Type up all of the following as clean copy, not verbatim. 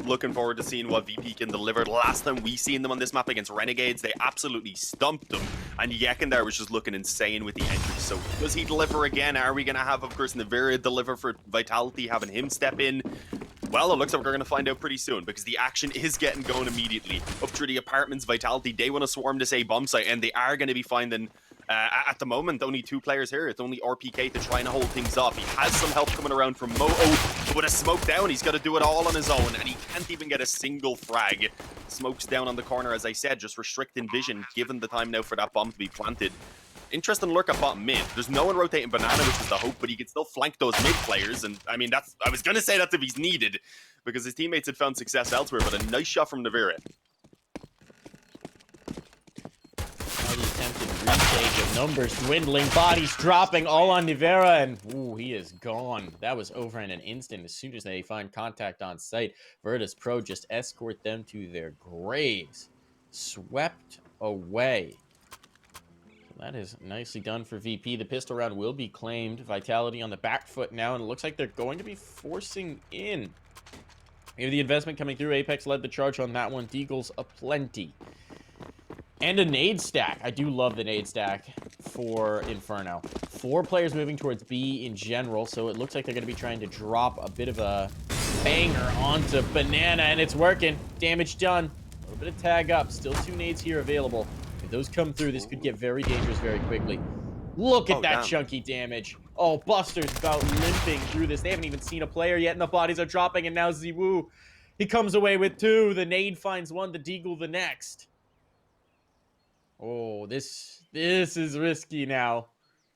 looking forward to seeing what VP can deliver. The last time we seen them on this map against Renegades, they absolutely stumped them. And Yekin there was just looking insane with the entry. So does he deliver again? Are we going to have, of course, Navira deliver for Vitality, having him step in? Well, it looks like we're going to find out pretty soon, because the action is getting going immediately. Up through the apartments, Vitality, they want to swarm this A bomb site, and they are going to be finding, at the moment, only 2 players here. It's only RPK to try and hold things off. He has some help coming around from Mo. Oh, but with a smoke down, he's got to do it all on his own, and he can't even get a single frag. Smoke's down on the corner, as I said, just restricting vision, given the time now for that bomb to be planted. Interesting lurk at bottom mid. There's no one rotating Banana, which is the hope, but he can still flank those mid players. And I mean, I was going to say that if he's needed, because his teammates had found success elsewhere, but a nice shot from Navira. Now the attempted retake of numbers dwindling, bodies dropping all on Navira, and ooh, he is gone. That was over in an instant. As soon as they find contact on site, Virtus.pro just escort them to their graves. Swept away. That is nicely done for VP. The pistol round will be claimed. Vitality on the back foot now, and it looks like they're going to be forcing in. We have the investment coming through. Apex led the charge on that one. Deagle's aplenty. And a nade stack. I do love the nade stack for Inferno. 4 players moving towards B in general, so it looks like they're going to be trying to drop a bit of a banger onto Banana, and it's working. Damage done. A little bit of tag up. Still 2 nades here available. If those come through, this could get very dangerous very quickly. Look at that chunky damage. Oh, Buster's about limping through this. They haven't even seen a player yet, and the bodies are dropping, and now Ziwoo, he comes away with 2. The nade finds 1, the Deagle the next. Oh, this is risky now.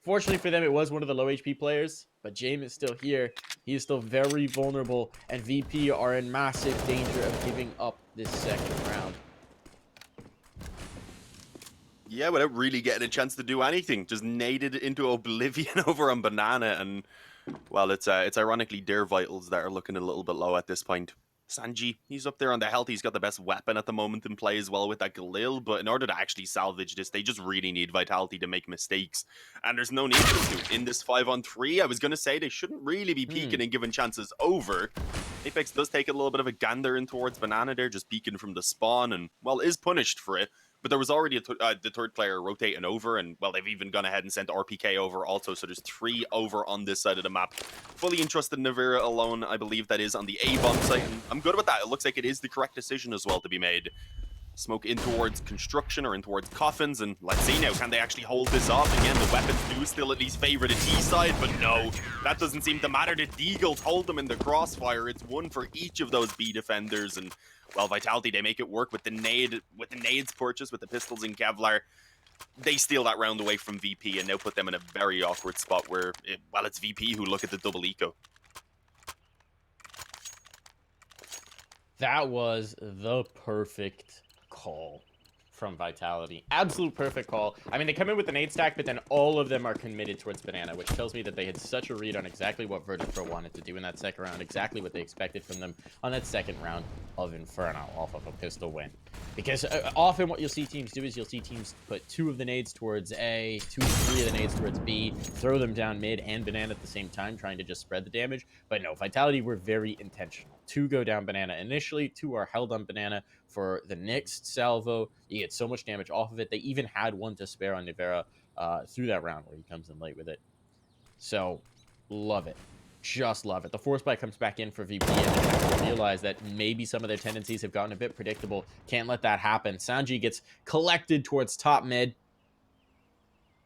Fortunately for them, it was one of the low HP players, but James is still here. He is still very vulnerable, and VP are in massive danger of giving up this second round. Yeah, without really getting a chance to do anything. Just naded into oblivion over on Banana, and, well, it's ironically their vitals that are looking a little bit low at this point. Sanji, he's up there on the health. He's got the best weapon at the moment in play as well with that Galil, but in order to actually salvage this, they just really need Vitality to make mistakes. And there's no need for them to. In this 5-on-3, I was going to say they shouldn't really be peeking and giving chances over. Apex does take a little bit of a gander in towards Banana there, just peeking from the spawn, and, well, is punished for it. But there was already the 3rd player rotating over, and, well, they've even gone ahead and sent RPK over also, so there's 3 over on this side of the map. Fully entrusted Navira alone, I believe that is on the A-bomb site, and I'm good with that. It looks like it is the correct decision as well to be made. Smoke in towards construction or in towards coffins, and let's see now, can they actually hold this off? Again, the weapons do still at least favor the T side, but no, that doesn't seem to matter. The Deagles hold them in the crossfire. It's 1 for each of those B defenders, and, well, Vitality, they make it work with the nades purchase, with the pistols and Kevlar. They steal that round away from VP and now put them in a very awkward spot where, it's VP who look at the double eco. That was the perfect call from Vitality. Absolute perfect call. I mean, they come in with the nade stack, but then all of them are committed towards Banana, which tells me that they had such a read on exactly what Virtus.pro wanted to do in that second round, exactly what they expected from them on that second round of Inferno off of a pistol win. Because often what you'll see teams do is you'll see teams put 2 of the nades towards A, 2 to 3 of the nades towards B, throw them down mid and Banana at the same time, trying to just spread the damage. But no, Vitality were very intentional. 2 go down Banana initially, 2 are held on Banana for the next salvo. You get so much damage off of it. They even had 1 to spare on Navira through that round where he comes in late with it. So, love it. Just love it. The force bite comes back in for VP, and they have to realize that maybe some of their tendencies have gotten a bit predictable. Can't let that happen. Sanji gets collected towards top mid.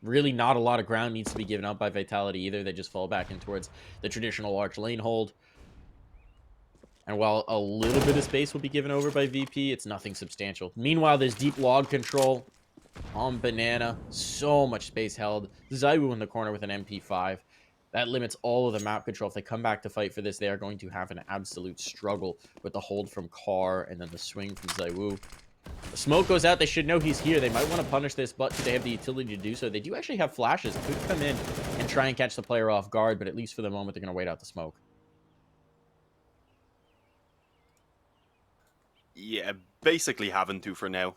Really not a lot of ground needs to be given up by Vitality either. They just fall back in towards the traditional arch lane hold. And while a little bit of space will be given over by VP, it's nothing substantial. Meanwhile, there's deep log control on Banana. So much space held. Zaiwu in the corner with an MP5. That limits all of the map control. If they come back to fight for this, they are going to have an absolute struggle with the hold from Carr and then the swing from Zaiwu. The smoke goes out. They should know he's here. They might want to punish this, but do they have the utility to do so? They do actually have flashes. Could come in and try and catch the player off guard, but at least for the moment, they're going to wait out the smoke. Yeah, basically having to for now.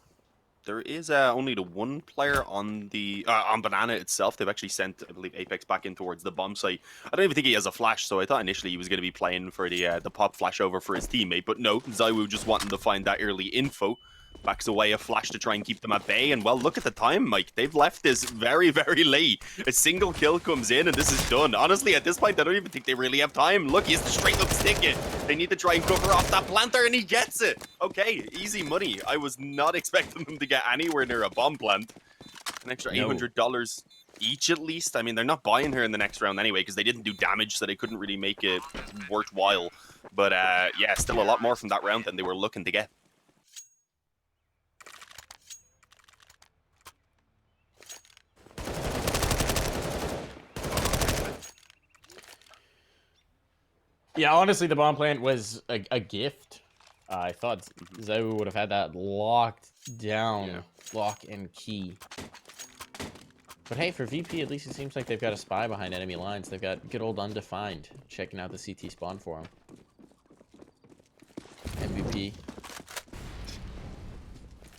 There is only the one player on the on Banana itself. They've actually sent, I believe, Apex back in towards the bomb site. I don't even think he has a flash, so I thought initially he was going to be playing for the pop flash over for his teammate. But no, ZywOo just wanting to find that early info. Backs away a flash to try and keep them at bay. And, well, look at the time, Mike. They've left this very, very late. A single kill comes in, and this is done. Honestly, at this point, I don't even think they really have time. Look, he has to straight up stick it. They need to try and cover off that planter, and he gets it. Okay, easy money. I was not expecting them to get anywhere near a bomb plant. An extra $800 each, at least. I mean, they're not buying her in the next round anyway, because they didn't do damage, so they couldn't really make it worthwhile. But, yeah, still a lot more from that round than they were looking to get. Yeah, honestly, the bomb plant was a gift. I thought ZywOo would have had that locked down, lock and key. But hey, for VP, at least it seems like they've got a spy behind enemy lines. They've got good old Undefined checking out the CT spawn for him. MVP.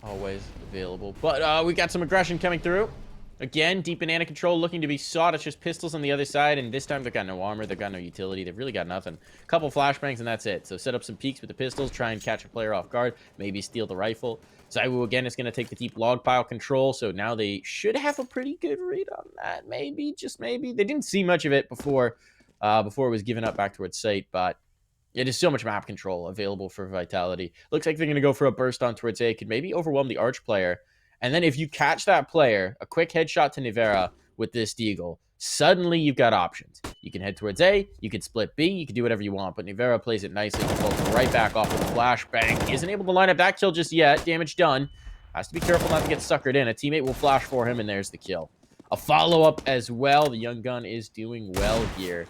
Always available. But we got some aggression coming through. Again, deep banana control looking to be sought. It's just pistols on the other side, and this time they've got no armor, they've got no utility, they've really got nothing. A couple flashbangs, and that's it. So set up some peeks with the pistols, try and catch a player off guard, maybe steal the rifle. ZywOo, again, is going to take the deep log pile control, so now they should have a pretty good read on that. Maybe, just maybe. They didn't see much of it before it was given up back towards site, but it is so much map control available for Vitality. Looks like they're going to go for a burst on towards A. Could maybe overwhelm the Arch player. And then if you catch that player, a quick headshot to Nivera with this Deagle, suddenly you've got options. You can head towards A, you can split B, you can do whatever you want, but Nivera plays it nicely. He falls right back off with a flashbang. Isn't able to line up that kill just yet. Damage done. Has to be careful not to get suckered in. A teammate will flash for him, and there's the kill. A follow-up as well. The young gun is doing well here.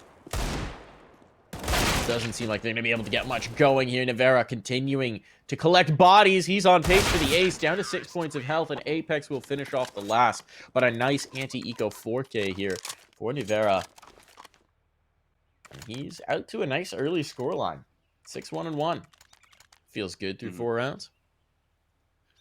Doesn't seem like they're going to be able to get much going here. Nivera continuing to collect bodies. He's on pace for the ace, down to 6 points of health, and Apex will finish off the last. But a nice anti-eco 4K here for Nivera. And he's out to a nice early scoreline. 6-1-1. Feels good through 4 rounds.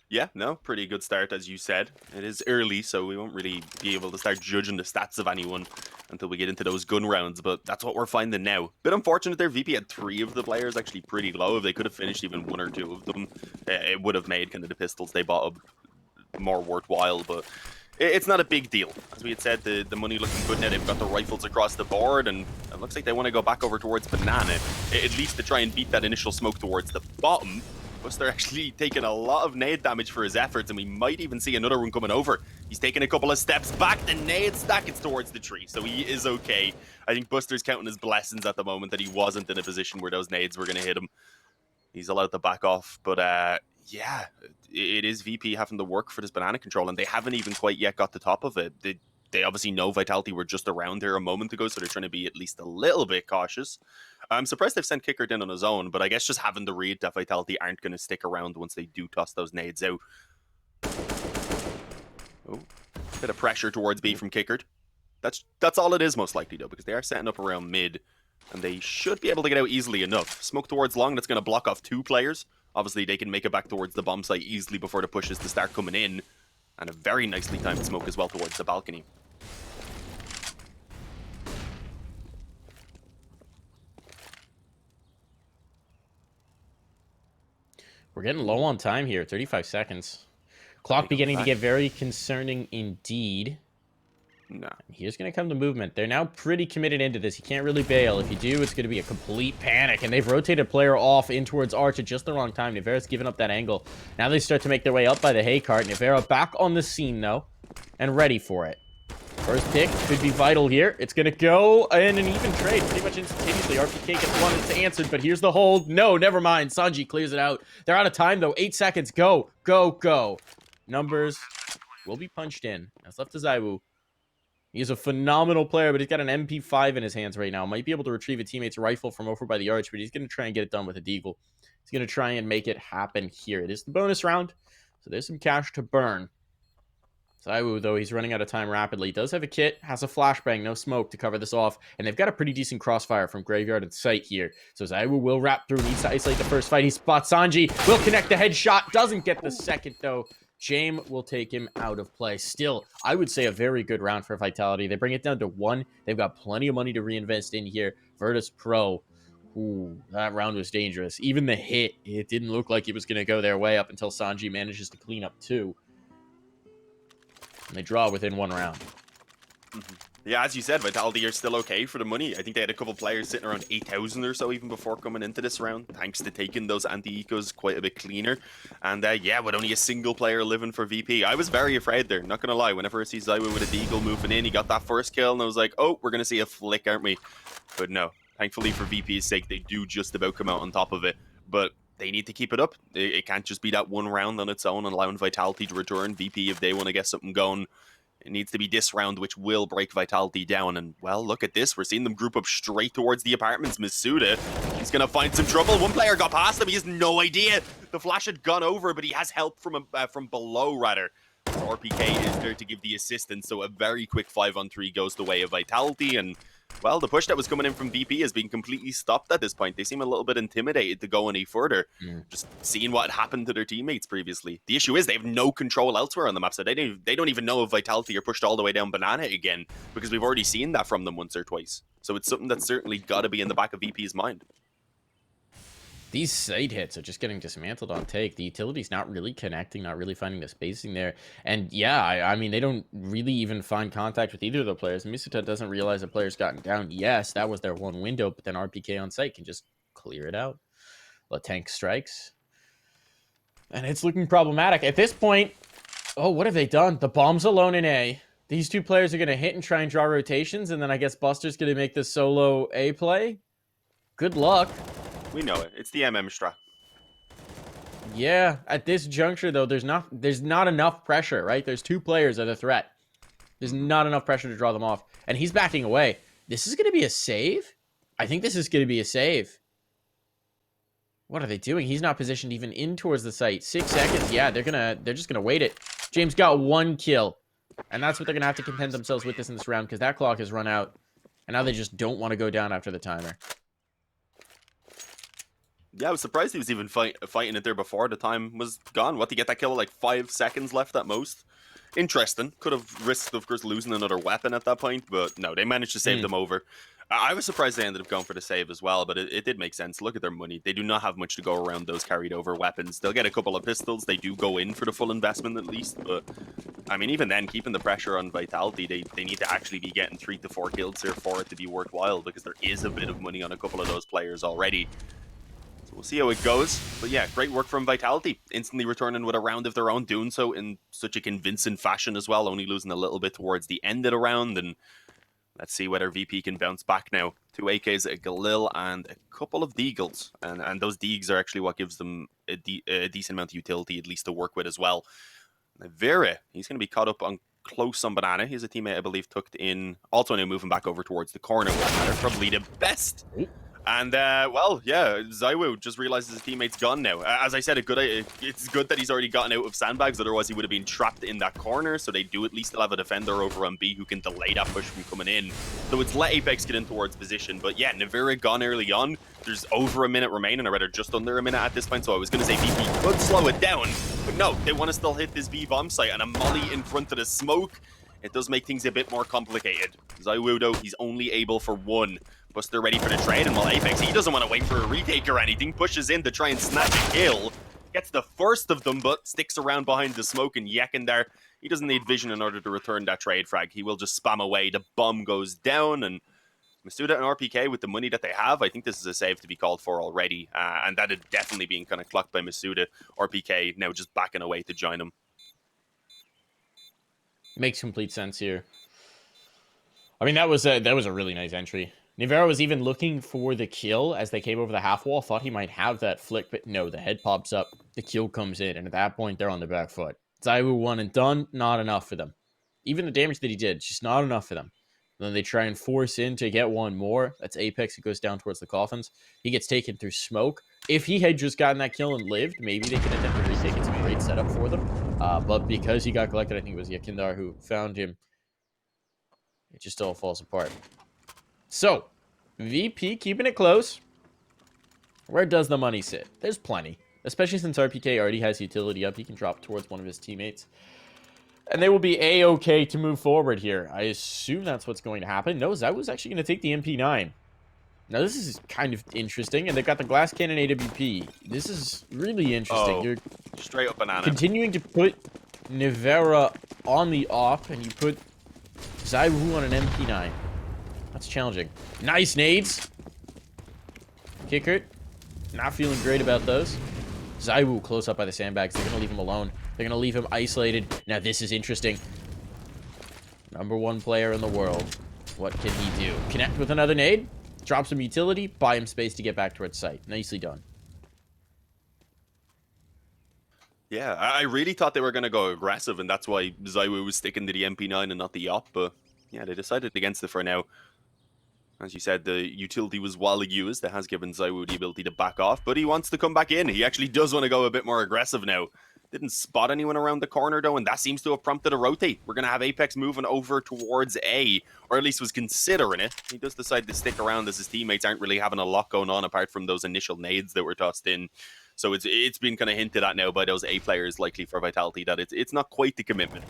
Yeah, no, pretty good start, as you said. It is early, so we won't really be able to start judging the stats of anyone until we get into those gun rounds, but that's what we're finding now. Bit unfortunate there, VP had 3 of the players actually pretty low. If they could have finished even 1 or 2 of them, it would have made kind of the pistols they bought more worthwhile, but it's not a big deal. As we had said, the money looking good now. They've got the rifles across the board, and it looks like they want to go back over towards Banana, at least to try and beat that initial smoke towards the bottom. Buster actually taking a lot of nade damage for his efforts, and we might even see another one coming over. He's taking a couple of steps back. The nade stack is towards the tree, so he is okay. I think Buster's counting his blessings at the moment that he wasn't in a position where those nades were going to hit him. He's allowed to back off, but yeah, it is VP having to work for this banana control, and they haven't even quite yet got the top of it. They obviously know Vitality were just around here a moment ago, so they're trying to be at least a little bit cautious. I'm surprised they've sent Kickert in on his own, but I guess just having the read that Vitality aren't going to stick around once they do toss those nades out. Oh, bit of pressure towards B from Kickert. That's all it is, most likely, though, because they are setting up around mid, and they should be able to get out easily enough. Smoke towards long, that's going to block off 2 players. Obviously, they can make it back towards the bomb site easily before the pushes to start coming in. And a very nicely timed smoke as well towards the balcony. We're getting low on time here, 35 seconds. Clock beginning to get very concerning indeed. No. Here's going to come the movement. They're now pretty committed into this. You can't really bail. If you do, it's going to be a complete panic. And they've rotated player off in towards Arch at just the wrong time. Nivera's given up that angle. Now they start to make their way up by the hay cart. Nivera back on the scene, though, and ready for it. First pick could be vital here. It's going to go in an even trade pretty much instantaneously. RPK gets one, it's answered, but here's the hold. No, never mind. Sanji clears it out. They're out of time, though. 8 seconds. Go, go, go. Numbers will be punched in. That's left to ZywOo. He's a phenomenal player, but he's got an MP5 in his hands right now. Might be able to retrieve a teammate's rifle from over by the arch, but he's going to try and get it done with a deagle. He's going to try and make it happen here. It is the bonus round, so there's some cash to burn. ZywOo, though, he's running out of time rapidly. Does have a kit, has a flashbang, no smoke to cover this off, and they've got a pretty decent crossfire from Graveyard and Sight here. So ZywOo will wrap through, needs to isolate the first fight. He spots Sanji, will connect the headshot, doesn't get the second, though. Jame will take him out of play. Still, I would say a very good round for Vitality. They bring it down to 1. They've got plenty of money to reinvest in here. Virtus.pro, ooh, that round was dangerous. Even the hit, it didn't look like it was going to go their way up until Sanji manages to clean up 2. And they draw within 1 round. Yeah, as you said, Vitality are still okay for the money. I think they had a couple players sitting around 8,000 or so even before coming into this round, thanks to taking those anti-ecos quite a bit cleaner. And yeah, with only a single player living for VP, I was very afraid there, not gonna lie. Whenever I see Zywoo with a deagle moving in, he got that first kill, and I was like, oh, we're gonna see a flick, aren't we? But no, thankfully for VP's sake, they do just about come out on top of it. But they need to keep it up. It can't just be that 1 round on its own and allowing Vitality to return. VP, if they want to get something going, it needs to be this round, which will break Vitality down. And, well, look at this. We're seeing them group up straight towards the apartments. Masuda, he's going to find some trouble. One player got past him. He has no idea. The flash had gone over, but he has help from below, rather. RPK is there to give the assistance, so a very quick 5-on-3 goes the way of Vitality. And, well, the push that was coming in from VP has been completely stopped at this point. They seem a little bit intimidated to go any further, just seeing what had happened to their teammates previously. The issue is they have no control elsewhere on the map, so they don't even know if Vitality are pushed all the way down Banana again, because we've already seen that from them once or twice. So it's something that's certainly got to be in the back of VP's mind. These side hits are just getting dismantled on take. The utility's not really connecting, not really finding the spacing there. And yeah, I mean, they don't really even find contact with either of the players. Misuta doesn't realize the player's gotten down. Yes, that was their 1 window, but then RPK on site can just clear it out. La Tank strikes. And it's looking problematic. At this point, oh, what have they done? The bomb's alone in A. These 2 players are going to hit and try and draw rotations, and then I guess Buster's going to make this solo A play. Good luck. We know it. It's the MM strat. Yeah, at this juncture, though, there's not enough pressure, right? There's 2 players at a threat. There's not enough pressure to draw them off. And he's backing away. This is going to be a save? I think this is going to be a save. What are they doing? He's not positioned even in towards the site. 6 seconds. Yeah, they're just going to wait it. James got 1 kill. And that's what they're going to have to content themselves with in this round, because that clock has run out. And now they just don't want to go down after the timer. Yeah, I was surprised he was even fighting it there before the time was gone. What, to get that kill with like 5 seconds left at most? Interesting. Could have risked, of course, losing another weapon at that point, but no, they managed to save them over. I was surprised they ended up going for the save as well, but it did make sense. Look at their money. They do not have much to go around those carried over weapons. They'll get a couple of pistols. They do go in for the full investment at least, but I mean, even then, keeping the pressure on Vitality, they need to actually be getting 3 to 4 kills here for it to be worthwhile, because there is a bit of money on a couple of those players already. We'll see how it goes. But yeah, great work from Vitality. Instantly returning with a round of their own, doing so in such a convincing fashion as well, only losing a little bit towards the end of the round. And let's see whether VP can bounce back now. 2 AKs, a Galil, and a couple of Deagles. And those Deags are actually what gives them a decent amount of utility, at least to work with as well. Vera, he's going to be caught up on close on Banana. He's a teammate, I believe, tucked in. Also now moving back over towards the corner. They're probably the best. And, well, yeah, Zywoo just realizes his teammate's gone now. As I said, it's good that he's already gotten out of sandbags, otherwise he would have been trapped in that corner, so they do at least still have a defender over on B who can delay that push from coming in. So it's let Apex get in towards position, but yeah, Navira gone early on. There's over a minute remaining, or rather just under a minute at this point, so I was going to say VP could slow it down, but no, they want to still hit this B bomb site, and a molly in front of the smoke. It does make things a bit more complicated. Zywoo, though, he's only able for 1. Buster ready for the trade, and while Apex, he doesn't want to wait for a retake or anything, pushes in to try and snatch a kill. Gets the first of them, but sticks around behind the smoke and yakking there. He doesn't need vision in order to return that trade frag. He will just spam away. The bomb goes down, and Masuda and RPK, with the money that they have, I think this is a save to be called for already. And that had definitely been kind of clocked by Masuda. RPK now just backing away to join him. Makes complete sense here. I mean, that was a really nice entry. Nivera was even looking for the kill as they came over the half wall. Thought he might have that flick, but no, the head pops up. The kill comes in, and at that point, they're on the back foot. Zywoo 1 and done, not enough for them. Even the damage that he did, just not enough for them. And then they try and force in to get 1 more. That's Apex, who goes down towards the coffins. He gets taken through smoke. If he had just gotten that kill and lived, maybe they could attempt to retake. It's a great setup for them. But because he got collected, I think it was Yakindar who found him. It just all falls apart. So, VP keeping it close. Where does the money sit? There's plenty. Especially since RPK already has utility up, he can drop towards one of his teammates. And they will be A-okay to move forward here. I assume that's what's going to happen. No, ZywOo's actually going to take the MP9. Now, this is kind of interesting, and they've got the Glass Cannon AWP. This is really interesting. Oh, You're straight up banana. continuing to put Nivera on the op, and you put ZywOo on an MP9. That's challenging. Nice nades. Kickert. Not feeling great about those. ZywOo close up by the sandbags. They're going to leave him alone. They're going to leave him isolated. Now, this is interesting. #1 player in the world. What can he do? Connect with another nade. Drop some utility. Buy him space to get back towards site. Nicely done. Yeah, I really thought they were going to go aggressive, and that's why ZywOo was sticking to the MP9 and not the op, but yeah, they decided against it for now. As you said, the utility was well used. That has given ZywOo the ability to back off, but he wants to come back in. He actually does want to go a bit more aggressive now. Didn't spot anyone around the corner, though, and that seems to have prompted a rotate. We're going to have Apex moving over towards A, or at least was considering it. He does decide to stick around as his teammates aren't really having a lot going on apart from those initial nades that were tossed in. So it's been kind of hinted at now by those A players, likely for Vitality, that it's not quite the commitment.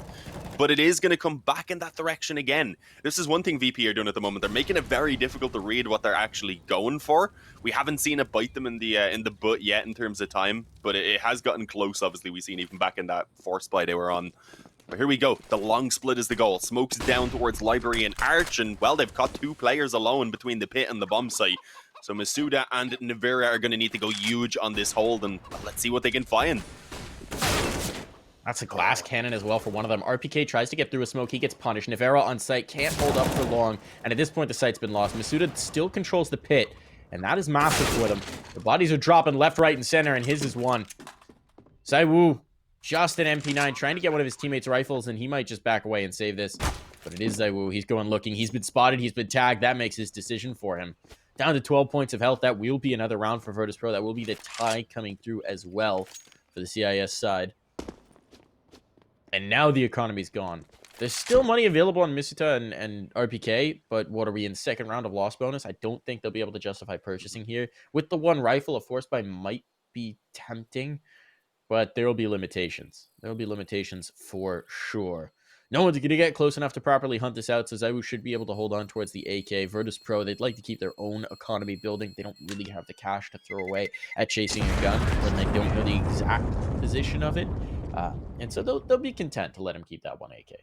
But it is going to come back in that direction again. This is one thing VP are doing at the moment. They're making it very difficult to read what they're actually going for. We haven't seen it bite them in the butt yet in terms of time, but it has gotten close. Obviously, we've seen even back in that force buy they were on. But here we go. The long split is the goal. Smokes down towards Library and Arch, and well, they've caught 2 players alone between the pit and the bomb site. So Masuda and Nivera are going to need to go huge on this hold, and let's see what they can find. That's a glass cannon as well for one of them. RPK tries to get through a smoke. He gets punished. Nivera on site can't hold up for long. And at this point, the site's been lost. Masuda still controls the pit. And that is massive for them. The bodies are dropping left, right, and center. And his is one. ZywOo, just an MP9, trying to get one of his teammates' rifles. And he might just back away and save this. But it is ZywOo. He's going looking. He's been spotted. He's been tagged. That makes his decision for him. Down to 12 points of health. That will be another round for Virtus.pro. That will be the tie coming through as well for the CIS side. And now the economy's gone. There's still money available on Misuta and RPK, but what are we in second round of loss bonus? I don't think they'll be able to justify purchasing here. With the one rifle, a force buy might be tempting, but there will be limitations. There will be limitations for sure. No one's going to get close enough to properly hunt this out, so ZywOo should be able to hold on towards the AK. Virtus.pro, they'd like to keep their own economy building. They don't really have the cash to throw away at chasing a gun when they don't know the exact position of it. And so they'll be content to let him keep that one AK.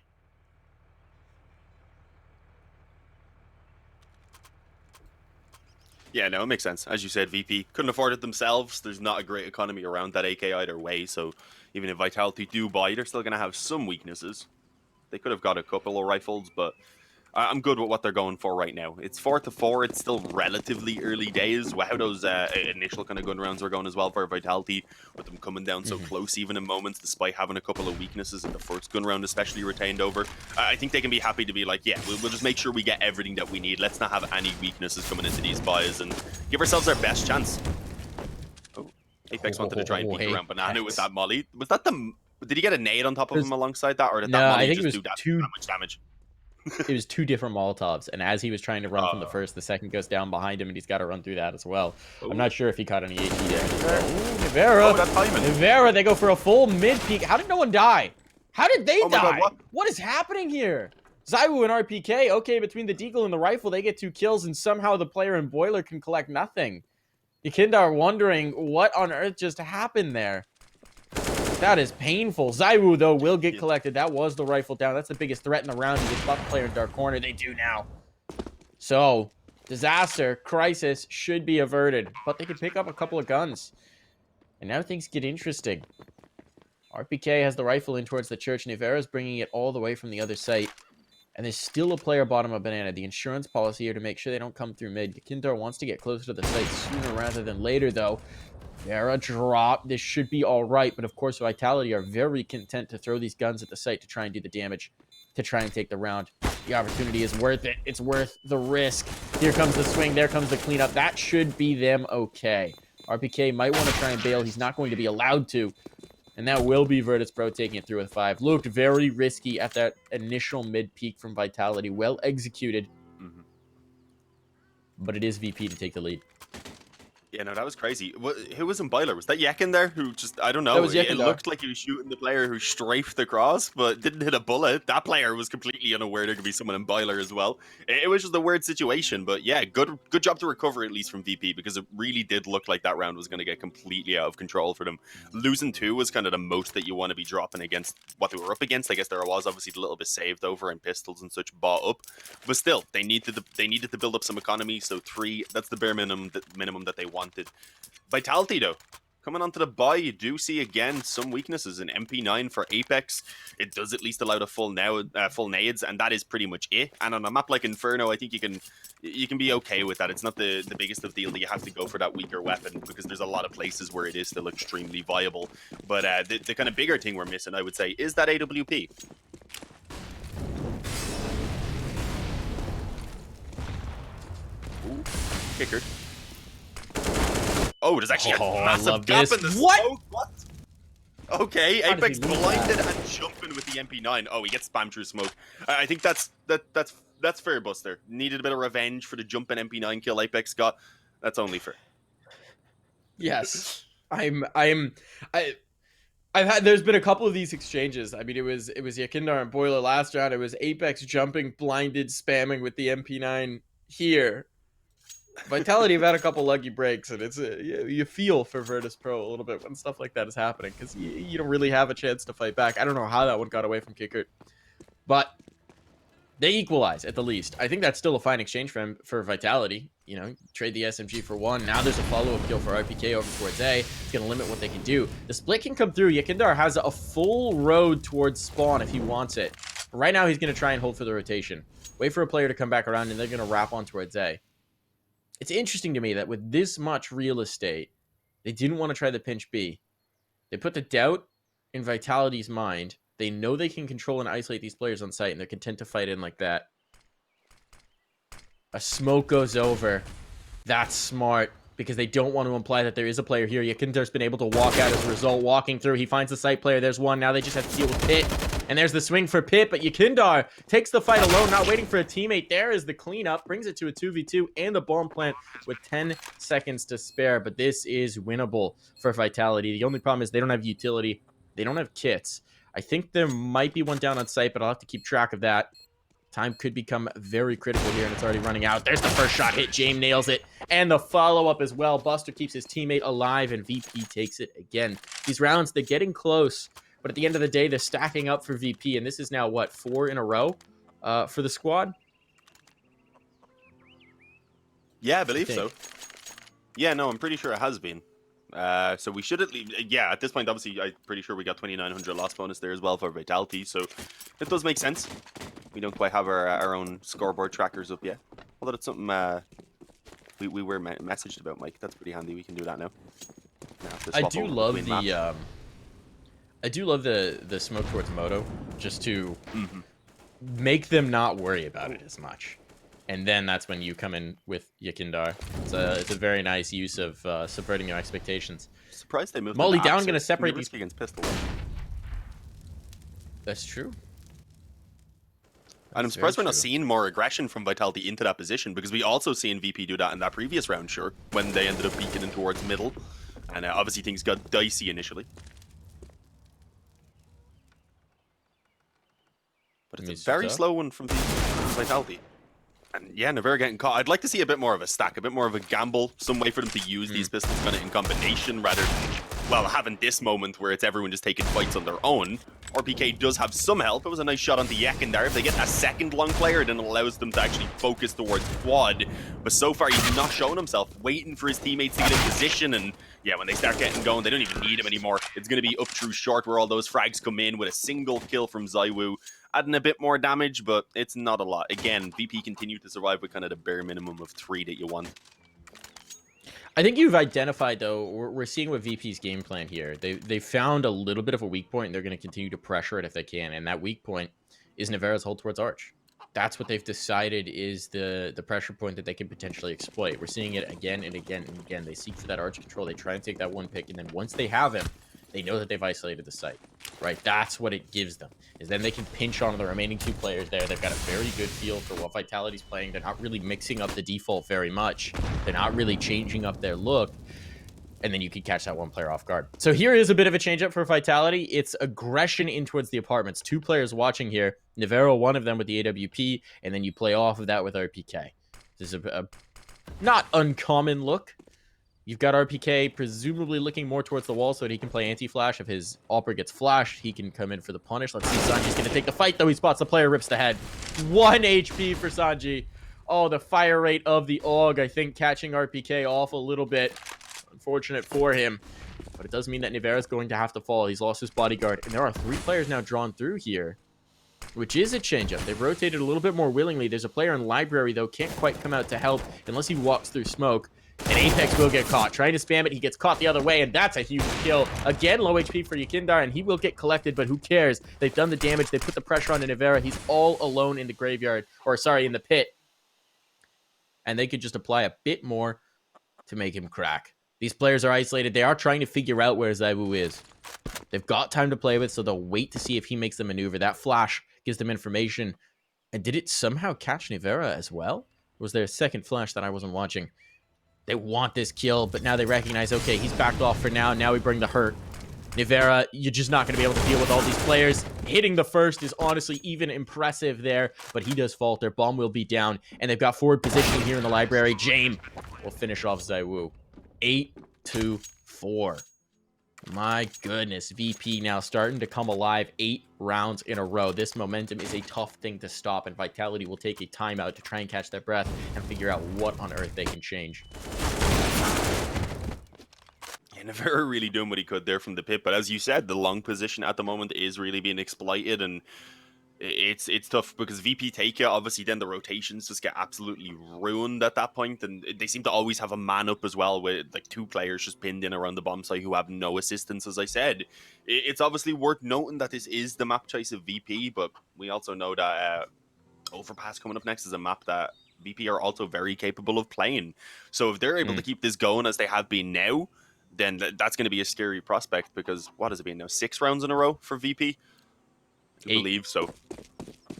Yeah, no, it makes sense. As you said, VP couldn't afford it themselves. There's not a great economy around that AK either way, so even if Vitality do buy, they're still going to have some weaknesses. They could have got a couple of rifles, but I'm good with what they're going for right now. It's 4-4. It's still relatively early days. Wow, those initial kind of gun rounds were going as well for Vitality, with them coming down so close even in moments, despite having a couple of weaknesses in the first gun round, especially retained over. I think they can be happy to be like, yeah, we'll just make sure we get everything that we need. Let's not have any weaknesses coming into these buys and give ourselves our best chance. Oh, Apex wanted to try and beat around Banana with that molly. Was that the... Did he get a nade on top of him alongside that, or did that molly just do that much damage? It was 2 different Molotovs, and as he was trying to run from the first, the second goes down behind him, and he's got to run through that as well. I'm not sure if he caught any AT damage. Nivera! Nivera, they go for a full mid-peak. How did no one die? How did they die? God, what is happening here? ZywOo and RPK, okay, between the deagle and the rifle, they get 2 kills, and somehow the player in Boiler can collect nothing. Yakinda are wondering what on earth just happened there. That is painful. ZywOo, though, will get collected. That was the rifle down. That's the biggest threat in the round. He gets buff player in dark corner. They do now. So, disaster, crisis should be averted. But they can pick up a couple of guns. And now things get interesting. RPK has the rifle in towards the church. Nivera's bringing it all the way from the other site. And there's still a player bottom of Banana. The insurance policy here to make sure they don't come through mid. Kindar wants to get closer to the site sooner rather than later, though. Vera drop. This should be all right. But, of course, Vitality are very content to throw these guns at the site to try and do the damage, to try and take the round. The opportunity is worth it. It's worth the risk. Here comes the swing. There comes the cleanup. That should be them okay. RPK might want to try and bail. He's not going to be allowed to. And that will be Virtus.pro taking it through with 5. Looked very risky at that initial mid-peak from Vitality. Well executed. But it is VP to take the lead. Yeah, no, that was crazy. Who was in Boiler? Was that Yekin there? Who just, I don't know. That was It Yekindar. looked like he was shooting the player who strafed across, but didn't hit a bullet. That player was completely unaware there could be someone in Boiler as well. It was just a weird situation, but yeah, good job to recover at least from VP, because it really did look like that round was going to get completely out of control for them. Losing 2 was kind of the most that you want to be dropping against what they were up against. I guess there was obviously a little bit saved over and pistols and such bought up, but still, they needed to build up some economy. So 3, that's the bare minimum that they wanted. Vitality, though, coming onto the buy, you do see again some weaknesses in MP9 for Apex. It does at least allow the full nades, and that is pretty much it. And on a map like Inferno, I think you can be okay with that. It's not the biggest of deal that you have to go for that weaker weapon, because there's a lot of places where it is still extremely viable. But the kind of bigger thing we're missing, I would say, is that AWP. Ooh, kicker. Oh, there's actually a massive gap in the smoke. What? Okay, Apex blinded and jumping with the MP9. Oh, he gets spammed through smoke. I think that's fair, Buster. Needed a bit of revenge for the jumping MP9 kill Apex got. That's only fair. Yes, I've had. There's been a couple of these exchanges. I mean, it was Yakindar and Boiler last round. It was Apex jumping, blinded, spamming with the MP9 here. Vitality have had a couple lucky breaks, and it's you feel for Virtus.pro a little bit when stuff like that is happening, because you don't really have a chance to fight back. I don't know how that one got away from Kickert, but they equalize at the least. I think that's still a fine exchange for Vitality. You know, trade the SMG for 1. Now there's a follow-up kill for RPK over towards A. It's going to limit what they can do. The split can come through. Yakindar has a full road towards spawn if he wants it. But right now he's going to try and hold for the rotation. Wait for a player to come back around, and they're going to wrap on towards A. It's interesting to me that with this much real estate, they didn't want to try the pinch B. They put the doubt in Vitality's mind. They know they can control and isolate these players on site, and they're content to fight in like that. A smoke goes over. That's smart, because they don't want to imply that there is a player here. Yakindar's been able to walk out as a result. Walking through, he finds the site player. There's one. Now they just have to deal with Pit. And there's the swing for Pit, but Yakindar takes the fight alone, not waiting for a teammate. There is the cleanup, brings it to a 2v2 and the bomb plant with 10 seconds to spare. But this is winnable for Vitality. The only problem is they don't have utility. They don't have kits. I think there might be one down on site, but I'll have to keep track of that. Time could become very critical here, and it's already running out. There's the first shot hit. James nails it. And the follow-up as well. Buster keeps his teammate alive, and VP takes it again. These rounds, they're getting close. But at the end of the day, they're stacking up for VP, and this is now, what, 4 in a row for the squad? Yeah, I believe so. Yeah, no, I'm pretty sure it has been. So we should at least, yeah, at this point, obviously, I'm pretty sure we got 2,900 loss bonus there as well for Vitality, so it does make sense. We don't quite have our own scoreboard trackers up yet. Although that's something we were messaged about, Mike. That's pretty handy. We can do that now. I do love the... I do love the smoke towards Moto, just to make them not worry about it as much. And then that's when you come in with Yakindar. It's a very nice use of subverting your expectations. Surprised they moved. Molly down, going to separate these against pistol. That's true. And I'm surprised we're not seeing more aggression from Vitality into that position, because we also seen VP do that in that previous round, sure, when they ended up peeking in towards middle. And obviously things got dicey initially. But it's a very slow one from Vitality. And yeah, Navarre getting caught. I'd like to see a bit more of a stack, a bit more of a gamble, some way for them to use these pistols kind of in combination rather than, well, having this moment where it's everyone just taking fights on their own. RPK does have some help. It was a nice shot on the Yekin there. If they get a second long player, then it allows them to actually focus towards quad. But so far, he's not showing himself, waiting for his teammates to get in position. And yeah, when they start getting going, they don't even need him anymore. It's going to be up through short where all those frags come in with a single kill from Zywoo, adding a bit more damage, but it's not a lot. Again, VP continued to survive with kind of the bare minimum of 3 that you want. I think you've identified, though, we're seeing what VP's game plan here. They found a little bit of a weak point, and they're going to continue to pressure it if they can. And that weak point is Navarre's hold towards Arch. That's what they've decided is the pressure point that they can potentially exploit. We're seeing it again and again and again. They seek for that Arch control. They try and take that one pick, and then once they have him, They know that they've isolated the site, right? That's what it gives them, is then they can pinch on the remaining 2 players there. They've got a very good feel for what Vitality's playing. They're not really mixing up the default very much. They're not really changing up their look. And then you can catch that 1 player off guard. So here is a bit of a change up for Vitality. It's aggression in towards the apartments. 2 players watching here. Navarro, one of them with the AWP, and then you play off of that with RPK. This is a not uncommon look. You've got RPK presumably looking more towards the wall so that he can play anti-flash. If his AWPer gets flashed, he can come in for the punish. Let's see, Sanji's going to take the fight, though. He spots the player, rips the head. 1 HP for Sanji. Oh, the fire rate of the AUG, I think, catching RPK off a little bit. Unfortunate for him. But it does mean that Nivera's going to have to fall. He's lost his bodyguard. And there are 3 players now drawn through here, which is a change-up. They've rotated a little bit more willingly. There's a player in Library, though, can't quite come out to help unless he walks through smoke. And Apex will get caught. Trying to spam it, he gets caught the other way, and that's a huge kill. Again, low HP for Yakindar, and he will get collected, but who cares? They've done the damage. They put the pressure on Nivera. He's all alone in the graveyard, or sorry, in the pit. And they could just apply a bit more to make him crack. These players are isolated. They are trying to figure out where Zaiwu is. They've got time to play with, so they'll wait to see if he makes the maneuver. That flash gives them information. And did it somehow catch Nivera as well? Or was there a second flash that I wasn't watching? They want this kill, but now they recognize, okay, he's backed off for now. Now we bring the hurt. Nivera, you're just not going to be able to deal with all these players. Hitting the first is honestly even impressive there, but he does falter. Bomb will be down, and they've got forward positioning here in the library. Jame will finish off Zaiwu. 8-4. My goodness, VP now starting to come alive 8 rounds in a row. This momentum is a tough thing to stop, and Vitality will take a timeout to try and catch their breath and figure out what on earth they can change. Yeah, Navarro really doing what he could there from the pit, but as you said, the long position at the moment is really being exploited, and it's tough because VP take it. Obviously, then the rotations just get absolutely ruined at that point, and they seem to always have a man up as well with like 2 players just pinned in around the bomb site who have no assistance. As I said, it's obviously worth noting that this is the map choice of VP, but we also know that Overpass coming up next is a map that VP are also very capable of playing. So if they're able to keep this going as they have been now, then that's going to be a scary prospect because what has it been now? 6 rounds in a row for VP. I believe so.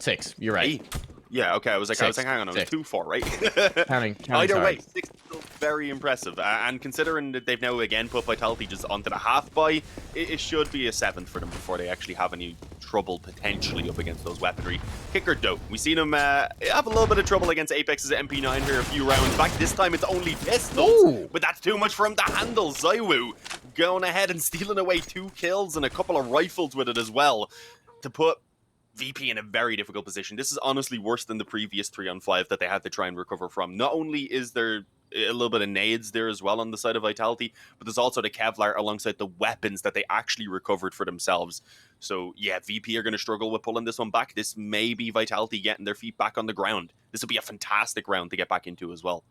6. You're right. 8. Yeah. Okay. I was like, hang on, it was 2-4, right? Counting Either hard. way, 6 is still very impressive. And considering that they've now again put Vitality just onto the half buy, it should be a 7th for them before they actually have any trouble potentially up against those weaponry. Kicker though, we seen him have a little bit of trouble against Apex's MP9 here a few rounds back. This time it's only pistols, Ooh. but that's too much for him to handle. Zaiwu going ahead and stealing away 2 kills and a couple of rifles with it as well, to put VP in a very difficult position. This is honestly worse than the previous 3-on-5 that they had to try and recover from. Not only is there a little bit of nades there as well on the side of Vitality, but there's also the Kevlar alongside the weapons that they actually recovered for themselves. So yeah, VP are going to struggle with pulling this one back. This may be Vitality getting their feet back on the ground. This will be a fantastic round to get back into as well.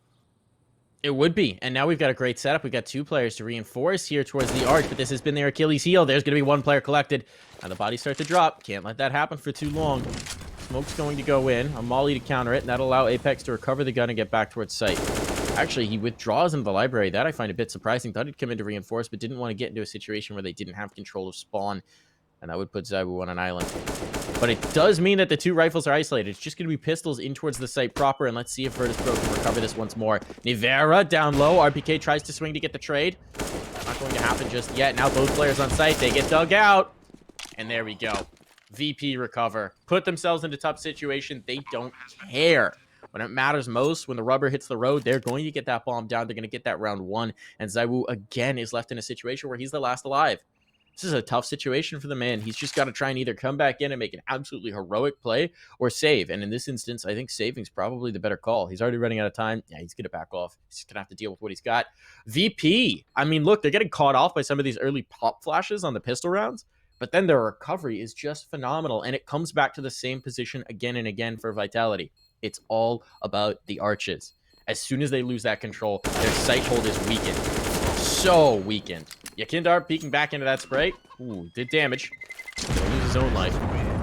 It would be. And now we've got a great setup. We've got 2 players to reinforce here towards the arch, but this has been their Achilles heel. There's going to be 1 player collected. Now the bodies start to drop. Can't let that happen for too long. Smoke's going to go in. A molly to counter it, and that'll allow Apex to recover the gun and get back towards site. Actually, he withdraws into the library. That I find a bit surprising. Thought he'd come in to reinforce, but didn't want to get into a situation where they didn't have control of spawn. And that would put Zaiwu on an island. But it does mean that the 2 rifles are isolated. It's just going to be pistols in towards the site proper. And let's see if Virtus.pro can recover this once more. Nivera down low. RPK tries to swing to get the trade. Not going to happen just yet. Now both players on site. They get dug out. And there we go. VP recover. Put themselves into a tough situation. They don't care. When it matters most, when the rubber hits the road, they're going to get that bomb down. They're going to get that round 1. And Zaiwu again is left in a situation where he's the last alive. This is a tough situation for the man. He's just got to try and either come back in and make an absolutely heroic play or save. And in this instance, I think saving's probably the better call. He's already running out of time. Yeah, he's going to back off. He's just going to have to deal with what he's got. VP, I mean, look, they're getting caught off by some of these early pop flashes on the pistol rounds, but then their recovery is just phenomenal. And it comes back to the same position again and again for Vitality. It's all about the arches. As soon as they lose that control, their sight hold is weakened. So weakened. Yakindar peeking back into that spray. Ooh, did damage. He'll lose his own life,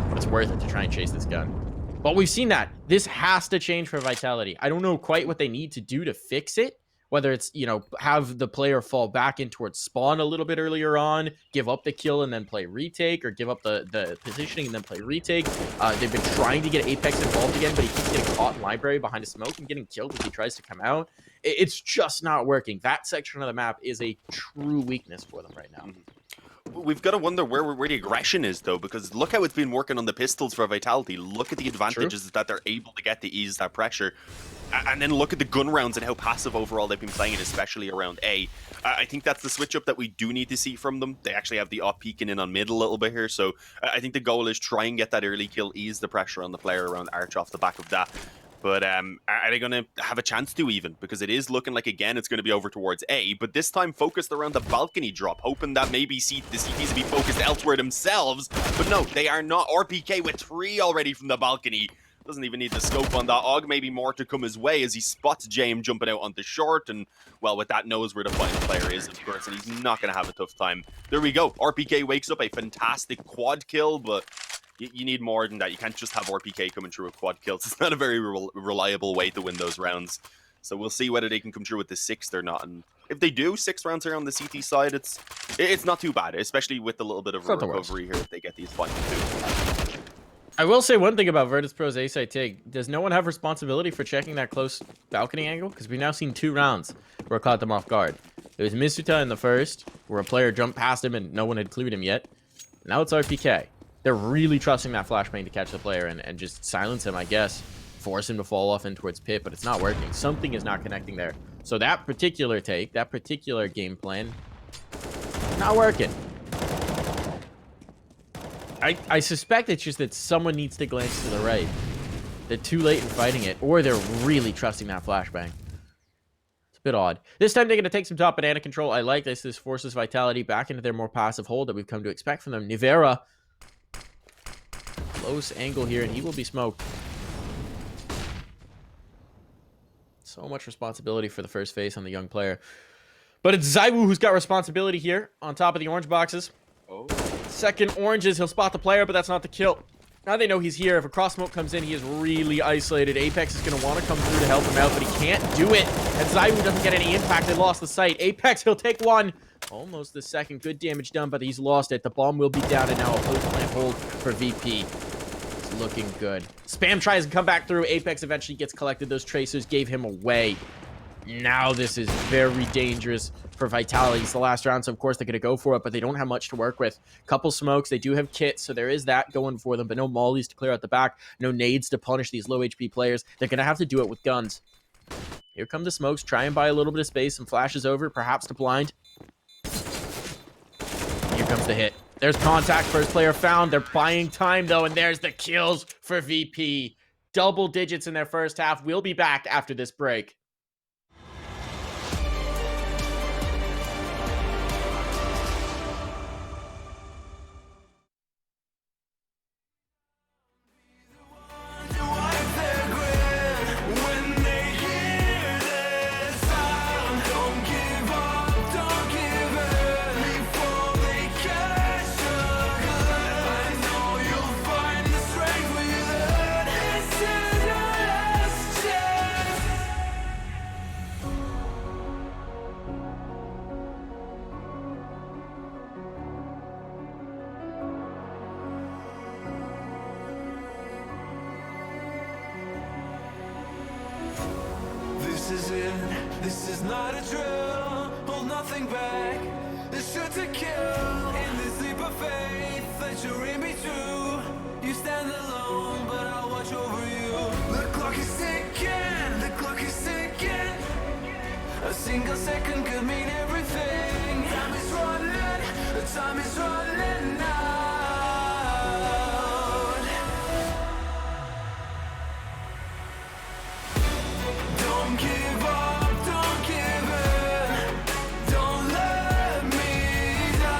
but it's worth it to try and chase this gun. But we've seen that. This has to change for Vitality. I don't know quite what they need to do to fix it, whether it's, you know, have the player fall back in towards spawn a little bit earlier on, give up the kill and then play retake, or give up the positioning and then play retake. They've been trying to get Apex involved again, but he keeps getting caught in library behind a smoke and getting killed as he tries to come out. It's just not working. That section of the map is a true weakness for them right now. We've got to wonder where the aggression is, though, because look how it's been working on the pistols for Vitality. Look at the advantages that they're able to get to ease that pressure. And then look at the gun rounds and how passive overall they've been playing it, especially around A. I think that's the switch up that we do need to see from them. They actually have the op peeking in on mid a little bit here, so I think the goal is try and get that early kill, ease the pressure on the player around Arch off the back of that. But are they going to have a chance to even? Because it is looking like, again, it's going to be over towards A, but this time focused around the balcony drop, hoping that maybe the CTs will be focused elsewhere themselves. But no, they are not. RPK with 3 already from the balcony. Doesn't even need the scope on that. Og, maybe more to come his way as he spots James jumping out onto short. And, well, with that, knows where the final player is, of course, and he's not going to have a tough time. There we go. RPK wakes up, a fantastic quad kill, but you need more than that. You can't just have RPK coming through with quad kills. It's not a very reliable way to win those rounds. So we'll see whether they can come through with the 6th or not. And if they do, 6 rounds here on the CT side, it's not too bad, especially with a little bit of a recovery here if they get these final 2. I will say one thing about Virtus.pro's A-side take. Does no one have responsibility for checking that close balcony angle? Because we've now seen 2 rounds where it caught them off guard. It was Misuta in the first, where a player jumped past him and no one had cleared him yet. Now it's RPK. They're really trusting that flashbang to catch the player and just silence him, I guess. Force him to fall off in towards pit, but it's not working. Something is not connecting there. So that particular take, that particular game plan, not working. I suspect it's just that someone needs to glance to the right. They're too late in fighting it, or they're really trusting that flashbang. It's a bit odd. This time they're going to take some top banana control. I like this. This forces Vitality back into their more passive hold that we've come to expect from them. Nivera, close angle here, and he will be smoked. So much responsibility for the first face on the young player. But it's Zaiwu who's got responsibility here on top of the orange boxes. Oh. Second oranges, he'll spot the player, but that's not the kill. Now they know he's here. If a cross smoke comes in, he is really isolated. Apex is going to want to come through to help him out, but he can't do it. And Zaiwu doesn't get any impact. They lost the sight. Apex, he'll take 1. Almost the second. Good damage done, but he's lost it. The bomb will be down, and now a post-plant hold for VP. It's looking good. Spam tries to come back through. Apex eventually gets collected. Those tracers gave him away. Now this is very dangerous for Vitality. It's the last round, so of course they're going to go for it, but they don't have much to work with. Couple smokes. They do have kits, so there is that going for them, but no mollies to clear out the back. No nades to punish these low HP players. They're going to have to do it with guns. Here come the smokes. Try and buy a little bit of space. Some flashes over, perhaps to blind. Here comes the hit. There's contact. First player found. They're buying time, though, and there's the kills for VP. Double digits in their first half. We'll be back after this break. This is it, this is not a drill. Hold nothing back, it's sure to kill. In this leap of faith that you're in me too. You stand alone, but I'll watch over you. The clock is ticking, the clock is ticking. A single second could mean everything. Time is running, the time is running out. Don't give up, don't give in. Don't let me down.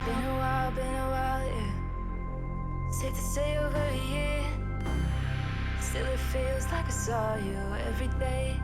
Been a while, yeah. Safe to say over a year. Still it feels like I saw you every day.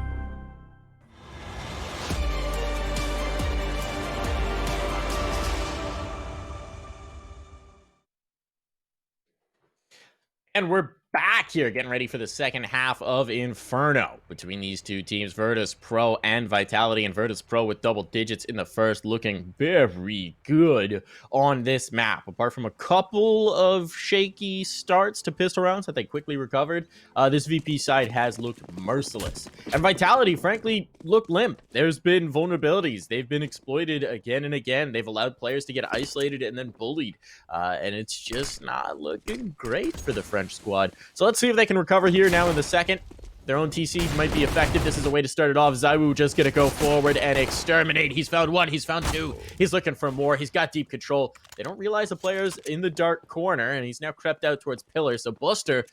And we're back here getting ready for the second half of Inferno between these two teams, Virtus.pro and Vitality. And Virtus.pro with double digits in the first, looking very good on this map. Apart from a couple of shaky starts to pistol rounds that they quickly recovered, this VP side has looked merciless. And Vitality, frankly, looked limp. There's been vulnerabilities. They've been exploited again and again. They've allowed players to get isolated and then bullied. And it's just not looking great for the French squad. So let's see if they can recover here now in the second. Their own TC might be effective. This is a way to start it off. ZywOo just going to go forward and exterminate. He's found one. He's found two. He's looking for more. He's got deep control. They don't realize the player's in the dark corner, and he's now crept out towards Pillar. So Buster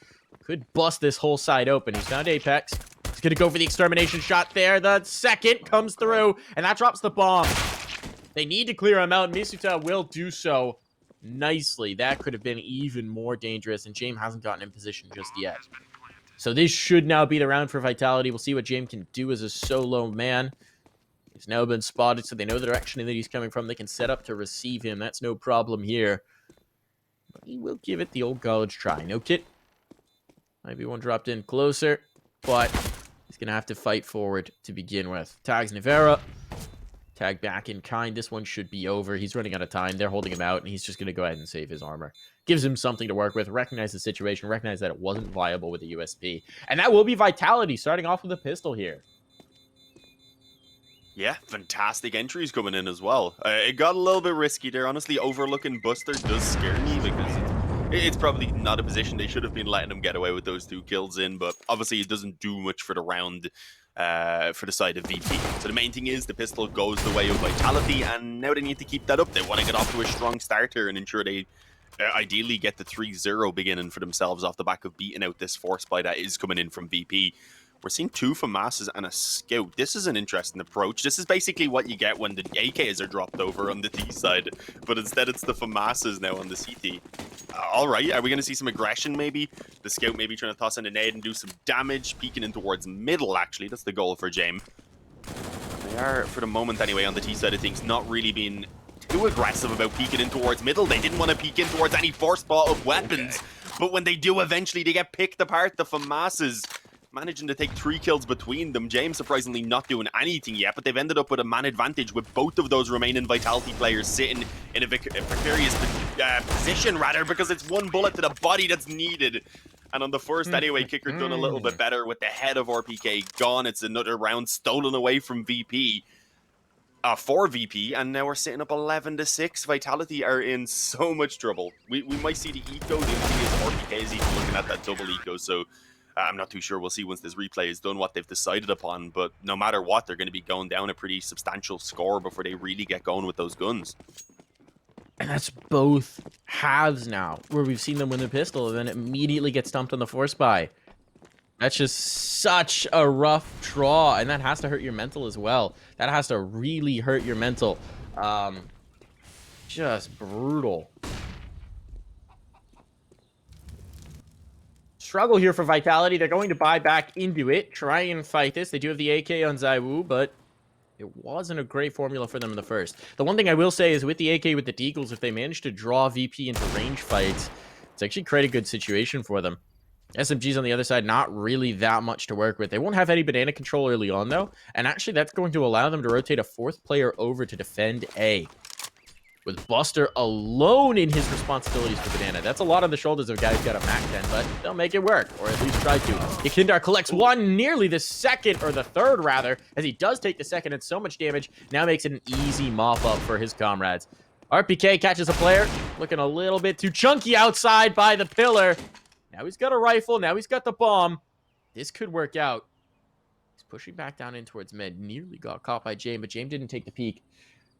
could bust this whole side open. He's found Apex. He's going to go for the extermination shot there. The second comes through, and that drops the bomb. They need to clear him out. Misuta will do so nicely. That could have been even more dangerous, and James hasn't gotten in position just yet. So this should now be the round for Vitality. We'll see what James can do as a solo man. He's now been spotted, so they know the direction that he's coming from. They can set up to receive him. That's no problem here. But he will give it the old college try. No kit. Maybe one dropped in closer, but he's going to have to fight forward to begin with. Tags Nivera. Tag back in kind. This one should be over. He's running out of time. They're holding him out, and he's just going to go ahead and save his armor. Gives him something to work with. Recognize the situation. Recognize that it wasn't viable with the USP. And that will be Vitality starting off with a pistol here. Yeah, fantastic entries coming in as well. It got a little bit risky there. Honestly, overlooking Buster does scare me because it's probably not a position they should have been letting him get away with those 2 kills in, but obviously it doesn't do much for the round. For the side of VP. So the main thing is the pistol goes the way of Vitality, and now they need to keep that up. They want to get off to a strong start here and ensure they ideally get the 3-0 beginning for themselves off the back of beating out this force buy that is coming in from VP. We're seeing 2 FAMASs and a Scout. This is an interesting approach. This is basically what you get when the AKs are dropped over on the T side, but instead it's the FAMASs now on the CT. All right, are we going to see some aggression maybe? The Scout maybe trying to toss in a nade and do some damage, peeking in towards middle, actually. That's the goal for James. They are, for the moment anyway, on the T side of things, not really being too aggressive about peeking in towards middle. They didn't want to peek in towards any force spot of weapons, but when they do eventually, they get picked apart. The FAMASs managing to take 3 kills between them. James surprisingly not doing anything yet, but they've ended up with a man advantage with both of those remaining Vitality players sitting in a precarious position, rather, because it's 1 bullet to the body that's needed. And on the first anyway, Kicker done a little bit better with the head of RPK gone. It's another round stolen away from VP. For VP, and now we're sitting up 11-6. Vitality are in so much trouble. We might see the eco. The only thing is RPK is even looking at that double eco, so I'm not too sure. We'll see once this replay is done what they've decided upon, but no matter what, they're going to be going down a pretty substantial score before they really get going with those guns. And that's both halves now, where we've seen them win the pistol and then immediately get stumped on the force buy. That's just such a rough draw, and that has to hurt your mental as well. That has to really hurt your mental. Just brutal. Struggle here for Vitality. They're going to buy back into it, try and fight this. They do have the AK on ZywOo, but it wasn't a great formula for them in the first. The one thing I will say is with the AK with the Deagles, if they manage to draw VP into range fights, it's actually quite a good situation for them. SMGs on the other side, not really that much to work with. They won't have any banana control early on, though, and actually that's going to allow them to rotate a 4th player over to defend A. With Buster alone in his responsibilities for banana. That's a lot on the shoulders of a guy who's got a MAC 10, but they'll make it work, or at least try to. Yakindar collects 1, nearly the second, or the 3rd rather, as he does take the second and so much damage, now makes it an easy mop-up for his comrades. RPK catches a player, looking a little bit too chunky outside by the pillar. Now he's got a rifle, now he's got the bomb. This could work out. He's pushing back down in towards mid, nearly got caught by James, but James didn't take the peek.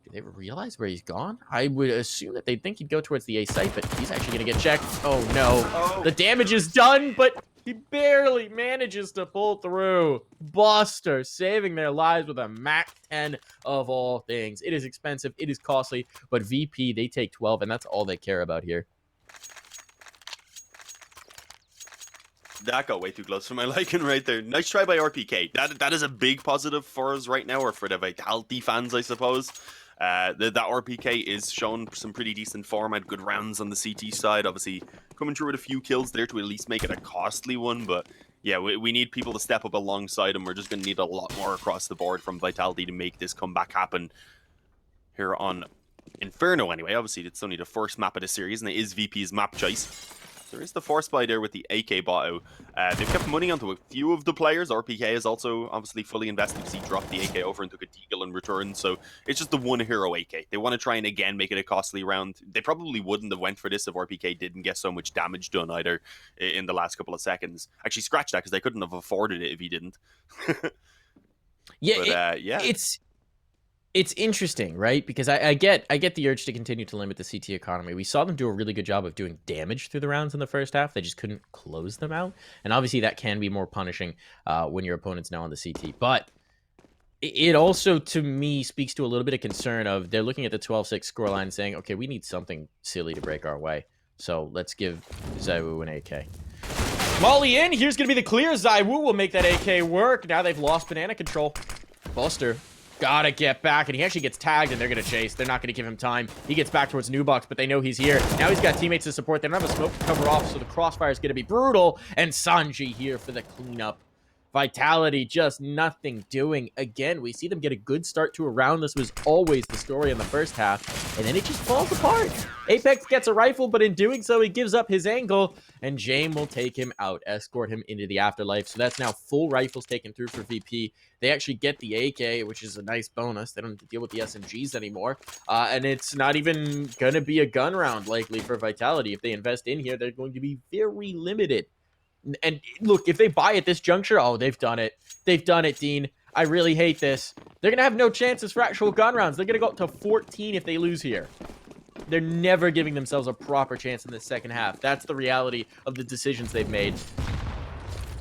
Did they realize where he's gone? I would assume that they'd think he'd go towards the A site, but he's actually going to get checked. Oh, no. The damage is done, but He barely manages to pull through. Buster saving their lives with a Mac 10 of all things. It is expensive. It is costly. But VP, they take 12, and that's all they care about here. That got way too close for my liking right there. Nice try by RPK. That is a big positive for us right now, or for the Vitality fans, I suppose. That RPK is showing some pretty decent form. Had good rounds on the CT side. Obviously, coming through with a few kills there to at least make it a costly one. But yeah, we need people to step up alongside him. We're just going to need a lot more across the board from Vitality to make this comeback happen here on Inferno anyway. Obviously, it's only the first map of the series, and it is VP's map choice. There is the force buy there with the AK bot out. They've kept money onto a few of the players. RPK is also obviously fully invested because he dropped the AK over and took a deagle in return. So it's just the one hero AK. They want to try and again make it a costly round. They probably wouldn't have went for this if RPK didn't get so much damage done either in the last couple of seconds. Actually, scratch that because they couldn't have afforded it if he didn't. Yeah, but, yeah. It's interesting, right? Because I get the urge to continue to limit the CT economy. We saw them do a really good job of doing damage through the rounds in the first half. They just couldn't close them out. And obviously that can be more punishing when your opponent's now on the CT. But it also, to me, speaks to a little bit of concern of they're looking at the 12-6 scoreline saying, okay, we need something silly to break our way. So let's give Zaiwu an AK. Molly in. Here's going to be the clear. Zaiwu will make that AK work. Now they've lost banana control. Buster gotta get back, and he actually gets tagged, and they're gonna chase. They're not gonna give him time. He gets back towards New Box, but they know he's here. Now he's got teammates to support. They don't have a smoke to cover off, so the crossfire is gonna be brutal. And Sanji here for the cleanup. Vitality just nothing doing. Again, we see them get a good start to a round. This was always the story in the first half, and then it just falls apart. Apex gets a rifle, but in doing so, he gives up his angle, and Jame will take him out, escort him into the afterlife. So that's now full rifles taken through for VP. They actually get the AK, which is a nice bonus. They don't have to deal with the SMGs anymore, and it's not even going to be a gun round, likely, for Vitality. If they invest in here, they're going to be very limited. And look, if they buy at this juncture, oh, they've done it. They've done it, Dean. I really hate this. They're going to have no chances for actual gun rounds. They're going to go up to 14 if they lose here. They're never giving themselves a proper chance in the second half. That's the reality of the decisions they've made.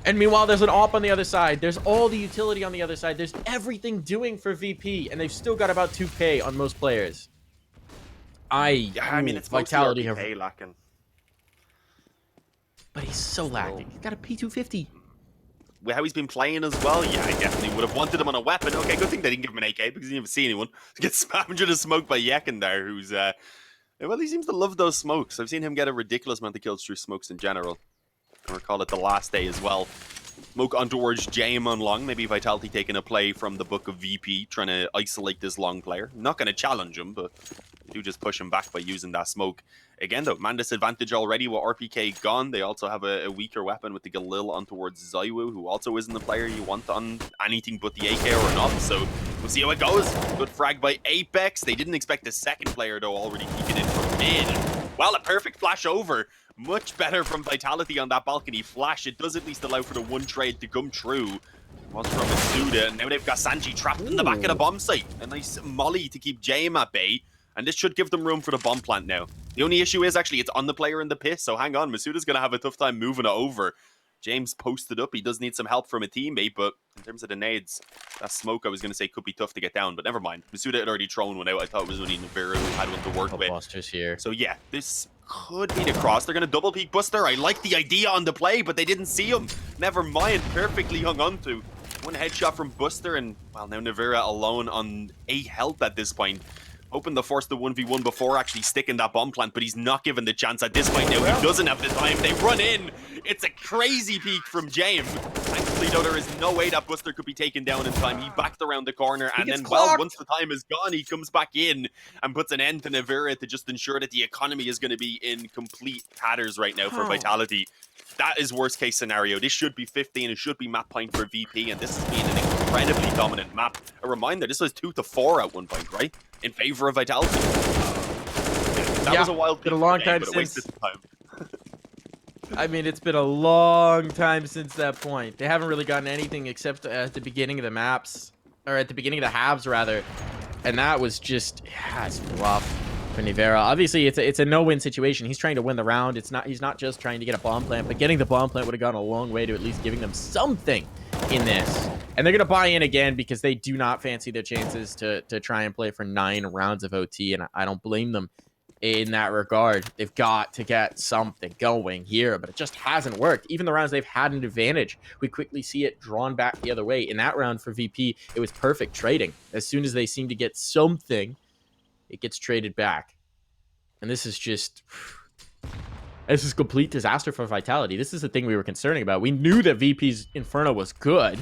And meanwhile, there's an AWP on the other side. There's all the utility on the other side. There's everything doing for VP, and they've still got about 2K on most players. I mean, it's Vitality RPK lacking. But he's so lacking. He's got a P250. How he's been playing as well, yeah, I definitely would have wanted him on a weapon. Okay, good thing they didn't give him an AK because he didn't even see anyone. He gets spammed with a smoke by Yekin there, who's, well, he seems to love those smokes. I've seen him get a ridiculous amount of kills through smokes in general. I recall it the last day as well. Smoke on towards Jame on long. Maybe Vitality taking a play from the book of VP, trying to isolate this long player. Not going to challenge him, but do just push him back by using that smoke. Again, though, man disadvantage already with RPK gone. They also have a weaker weapon with the Galil on towards Zaiwu, who also isn't the player you want on anything but the AK or not. So we'll see how it goes. Good frag by Apex. They didn't expect the second player, though, already peeking in from mid. Well, a perfect flash over. Much better from Vitality on that balcony flash. It does at least allow for the one trade to come true. Was from Masuda, and now they've got Sanji trapped in the back of the bomb site. A nice molly to keep Jame at bay. And this should give them room for the bomb plant now. The only issue is actually it's on the player in the pit, so hang on. Masuda's going to have a tough time moving it over. James posted up. He does need some help from a teammate, but in terms of the nades, that smoke I was going to say could be tough to get down, but never mind. Masuda had already thrown one out. I thought it was only Navira who had one to work with. Buster's here. So yeah, this could be the cross. They're going to double peek Buster. I like the idea on the play, but they didn't see him. Never mind. Perfectly hung on to. One headshot from Buster, and well, now Navira alone on 8 health at this point. Hoping to force the 1v1 before actually sticking that bomb plant, but he's not given the chance at this point now. He doesn't have the time. They run in. It's a crazy peek from James. Thankfully, though, there is no way that Buster could be taken down in time. He backed around the corner, and then, well, once the time is gone, he comes back in and puts an end to Navira to just ensure that the economy is going to be in complete tatters right now for Vitality. That is worst case scenario. This should be 15. It should be map point for VP, and this has been an incredibly dominant map. A reminder, this was 2-4 at one point, right? In favor of Vitality. That was a wild been a long time since. I mean, it's been a long time since that point. They haven't really gotten anything except at the beginning of the maps, or at the beginning of the halves, rather. And that was just, yeah, it's rough. for Nivera. Obviously, it's a no-win situation. He's trying to win the round. He's not just trying to get a bomb plant, but getting the bomb plant would have gone a long way to at least giving them something in this. And they're going to buy in again because they do not fancy their chances to try and play for 9 rounds of OT, and I don't blame them in that regard. They've got to get something going here, but it just hasn't worked. Even the rounds they've had an advantage, we quickly see it drawn back the other way. In that round for VP, it was perfect trading. As soon as they seem to get something, it gets traded back. And this is just... This is complete disaster for Vitality. This is the thing we were concerning about. We knew that VP's Inferno was good.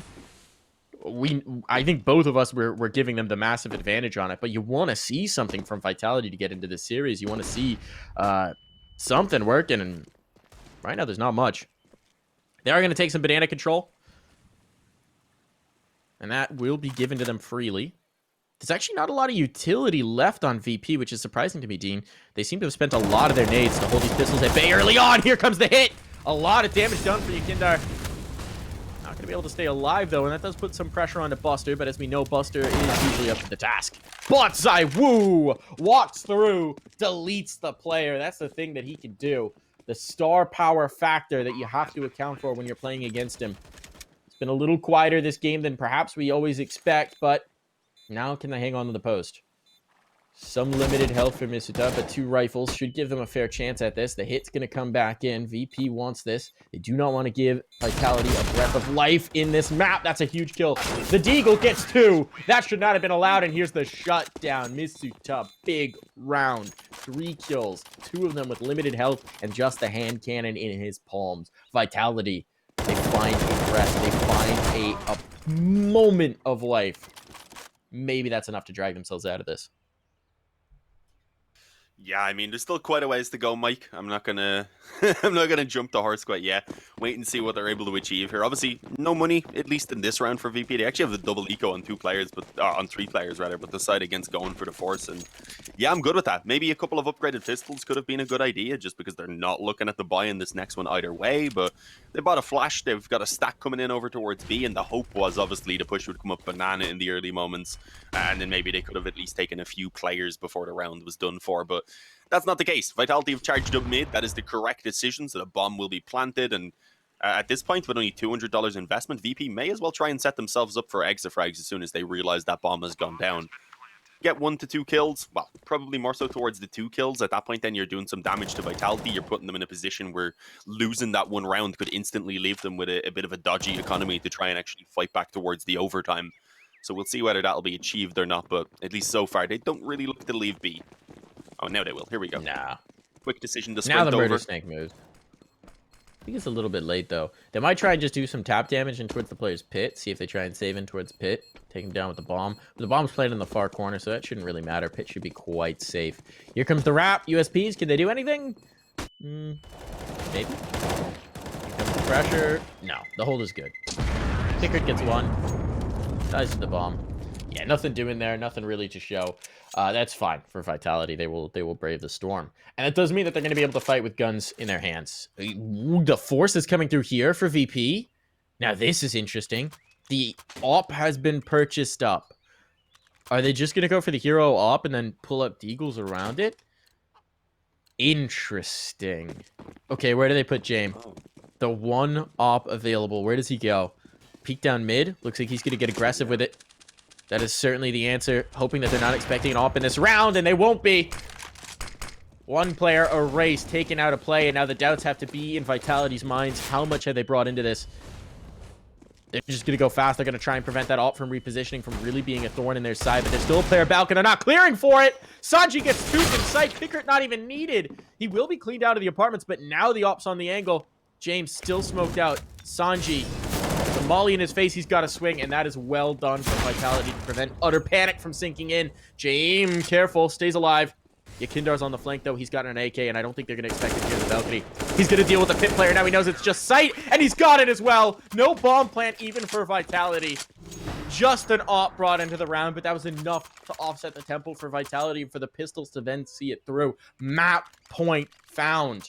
I think both of us were giving them the massive advantage on it, but you want to see something from Vitality to get into this series. You want to see something working, and right now there's not much. They are going to take some banana control, and that will be given to them freely. There's actually not a lot of utility left on VP, which is surprising to me, Dean. They seem to have spent a lot of their nades to hold these pistols at bay early on. Here comes the hit. A lot of damage done for you, Kindar. Not going to be able to stay alive, though, and that does put some pressure onto Buster, but as we know, Buster is usually up to the task. Bonsai Woo walks through, deletes the player. That's the thing that he can do. The star power factor that you have to account for when you're playing against him. It's been a little quieter this game than perhaps we always expect, but now can they hang on to the post? Some limited health for Misuta, but 2 rifles should give them a fair chance at this. The hit's going to come back in. VP wants this. They do not want to give Vitality a breath of life in this map. That's a huge kill. The Deagle gets 2. That should not have been allowed, and here's the shutdown. Misuta, big round. 3 kills. 2 of them with limited health and just the hand cannon in his palms. Vitality, they find a breath. They find a moment of life. Maybe that's enough to drag themselves out of this. Yeah, I mean, there's still quite a ways to go, Mike. I'm not gonna, I'm not gonna jump the horse quite yet. Wait and see what they're able to achieve here. Obviously, no money, at least in this round for VP. They actually have the double eco on 2 players, but on 3 players rather. But decide against going for the force, and yeah, I'm good with that. Maybe a couple of upgraded pistols could have been a good idea, just because they're not looking at the buy in this next one either way. But they bought a flash. They've got a stack coming in over towards B, and the hope was obviously the push would come up banana in the early moments, and then maybe they could have at least taken a few players before the round was done for. But that's not the case. Vitality have charged up mid. That is the correct decision, so the bomb will be planted. And at this point, with only $200 investment, VP may as well try and set themselves up for exafrags as soon as they realize that bomb has gone down. Get 1 to 2 kills. Well, probably more so towards the 2 kills. At that point, then you're doing some damage to Vitality. You're putting them in a position where losing that 1 round could instantly leave them with a bit of a dodgy economy to try and actually fight back towards the overtime. So we'll see whether that'll be achieved or not, but at least so far, they don't really look to leave B. Oh, now they will. Here we go. Nah. Quick decision to sprint now the over. Murder Snake moves. I think it's a little bit late, though. They might try and just do some tap damage in towards the player's pit. See if they try and save in towards pit. Take him down with the bomb. But the bomb's played in the far corner, so that shouldn't really matter. Pit should be quite safe. Here comes the wrap. USPs, can they do anything? Maybe. Here comes the pressure. No, the hold is good. Pickard gets 1. Dies to the bomb. Yeah, nothing doing there. Nothing really to show. That's fine for Vitality. They will brave the storm. And it does mean that they're going to be able to fight with guns in their hands. The force is coming through here for VP. Now, this is interesting. The AWP has been purchased up. Are they just going to go for the hero AWP and then pull up Deagles around it? Interesting. Okay, where do they put James? The 1 AWP available. Where does he go? Peek down mid. Looks like he's going to get aggressive with it. That is certainly the answer. Hoping that they're not expecting an AWP in this round, and they won't be. 1 player erased, taken out of play, and now the doubts have to be in Vitality's minds. How much have they brought into this? They're just going to go fast. They're going to try and prevent that AWP from repositioning, from really being a thorn in their side, but there's still a player balcony. They're not clearing for it. Sanji gets 2 in sight. Pickard not even needed. He will be cleaned out of the apartments, but now the AWP's on the angle. James still smoked out. Sanji, the molly in his face, he's got to swing, and that is well done for Vitality to prevent utter panic from sinking in. James, careful, stays alive. Yakindar's on the flank, though. He's got an AK, and I don't think they're going to expect it to get the balcony. He's going to deal with the pit player. Now he knows it's just sight, and he's got it as well. No bomb plant even for Vitality. Just an AWP brought into the round, but that was enough to offset the tempo for Vitality and for the pistols to then see it through. Map point found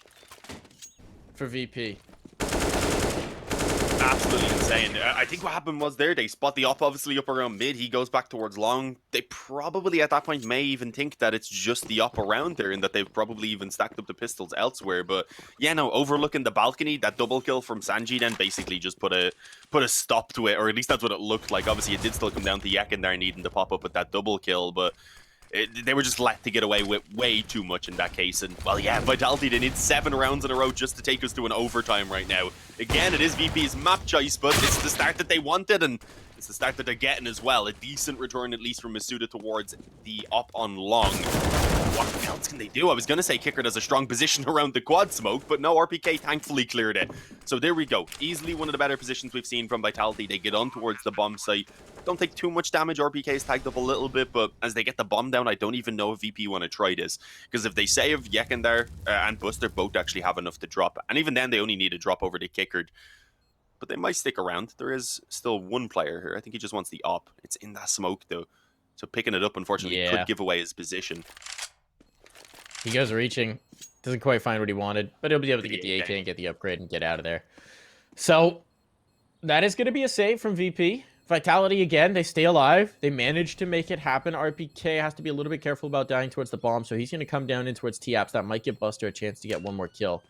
for VP. absolutely insane. I think what happened was there, they spot the op obviously up around mid. He goes back towards long. They probably at that point may even think that it's just the op around there and that they've probably even stacked up the pistols elsewhere. But yeah, no, overlooking the balcony, that double kill from Sanji then basically just put a stop to it, or at least that's what it looked like. Obviously, it did still come down to Yakin there needing to pop up with that double kill, but they were just let to get away with way too much in that case. And, well, yeah, Vitality, they need 7 rounds in a row just to take us to an overtime right now. Again, it is VP's map choice, but it's the start that they wanted, and it's the start that they're getting as well. A decent return, at least from Masuda towards the op on long. What else can they do? I was going to say Kicker does a strong position around the quad smoke, but no, RPK thankfully cleared it. So there we go. Easily one of the better positions we've seen from Vitality. They get on towards the bomb site. Don't take too much damage. RPK is tagged up a little bit, but as they get the bomb down, I don't even know if VP want to try this. Because if they save Yekindar and Buster both actually have enough to drop, and even then they only need a drop over the Kickered. But they might stick around. There is still one player here. I think he just wants the op. It's in that smoke, though. So picking it up, unfortunately, could give away his position. He goes reaching. Doesn't quite find what he wanted, but he'll be able to get the AK and get the upgrade and get out of there. So that is going to be a save from VP. Vitality, again, they stay alive. They manage to make it happen. RPK has to be a little bit careful about dying towards the bomb, so he's going to come down in towards T-Apps. That might give Buster a chance to get one more kill.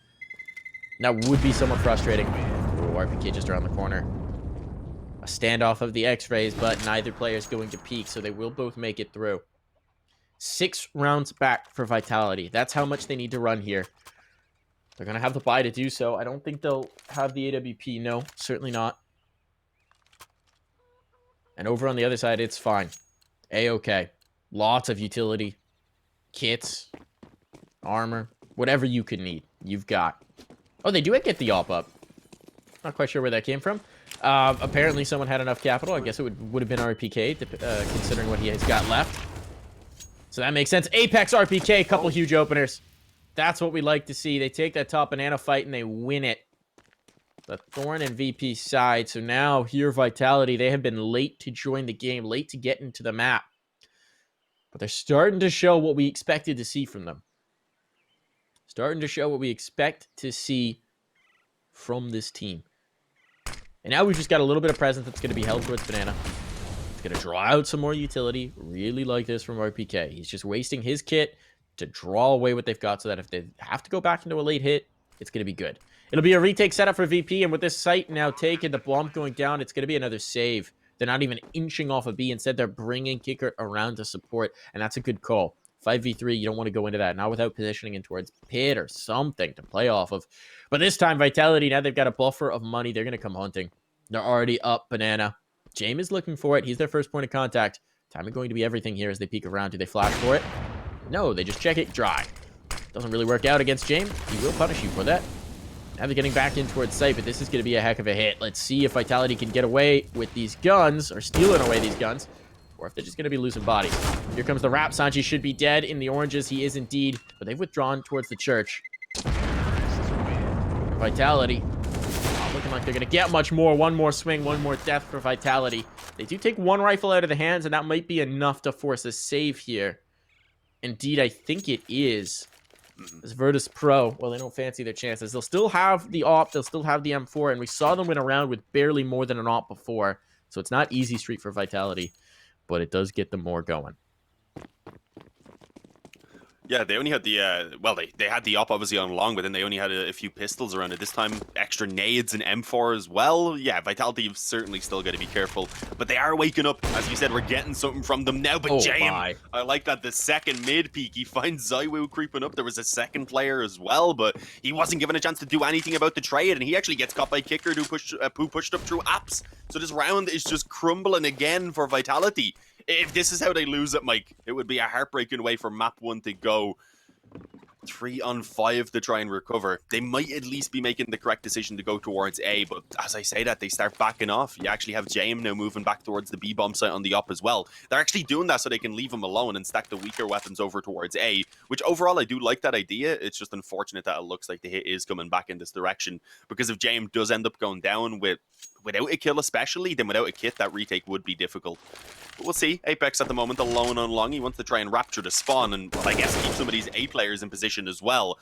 That would be somewhat frustrating. Ooh, RPK just around the corner. A standoff of the X-rays, but neither player is going to peek, so they will both make it through. 6 rounds back for Vitality. That's how much they need to run here. They're going to have the buy to do so. I don't think they'll have the AWP. No, certainly not. And over on the other side, it's fine. A-okay. Lots of utility. Kits. Armor. Whatever you could need. You've got. Oh, they do get the op up. Not quite sure where that came from. Apparently someone had enough capital. I guess it would have been RPK, considering what he has got left. So that makes sense. Apex RPK, a couple huge openers. That's what we like to see. They take that top banana fight and they win it. The Thorn and VP side. So now here Vitality, they have been late to join the game, late to get into the map. But they're starting to show what we expected to see from them. Starting to show what we expect to see from this team. And now we've just got a little bit of presence that's going to be held towards Banana. It's going to draw out some more utility. Really like this from RPK. He's just wasting his kit to draw away what they've got so that if they have to go back into a late hit, it's going to be good. It'll be a retake setup for VP, and with this site now taken, the bomb going down, it's going to be another save. They're not even inching off a B. Instead, they're bringing Kicker around to support, and that's a good call. 5v3, you don't want to go into that. Not without positioning in towards Pit or something to play off of. But this time, Vitality, now they've got a buffer of money. They're going to come hunting. They're already up Banana. James is looking for it. He's their first point of contact. Time is going to be everything here as they peek around. Do they flash for it? No, they just check it dry. Doesn't really work out against James. He will punish you for that. Now they're getting back in towards site, but this is going to be a heck of a hit. Let's see if Vitality can get away with these guns, or stealing away these guns, or if they're just going to be losing bodies. Here comes the wrap. Sanji should be dead in the oranges. He is indeed, but they've withdrawn towards the church. Vitality. Not looking like they're going to get much more. One more swing, one more death for Vitality. They do take one rifle out of the hands, and that might be enough to force a save here. Indeed, I think it is. This Virtus.pro, well, they don't fancy their chances. They'll still have the AWP, they'll still have the M4, and we saw them win a round with barely more than an AWP before. So it's not easy street for Vitality, but it does get them more going. Yeah, they only had the, well, they had the op obviously on long, but then they only had a few pistols around it. This time, extra nades and M4 as well. Yeah, Vitality have certainly still got to be careful, but they are waking up. As you said, we're getting something from them now, but James, I like that the second mid peak, he finds Zywoo creeping up. There was a second player as well, but he wasn't given a chance to do anything about the trade, and he actually gets caught by Kicker, who pushed up through apps. So this round is just crumbling again for Vitality. If this is how they lose it, Mike, it would be a heartbreaking way for map 1 to go. 3 on 5 to try and recover. They might at least be making the correct decision to go towards A, but as I say that, they start backing off. You actually have James now moving back towards the B-bomb site on the op as well. They're actually doing that so they can leave him alone and stack the weaker weapons over towards A, which overall I do like that idea. It's just unfortunate that it looks like the hit is coming back in this direction, because if James does end up going down without a kill especially, then without a kit, that retake would be difficult. But we'll see. Apex at the moment alone on long. He wants to try and rapture the spawn and, well, I guess keep some of these A players in position as well.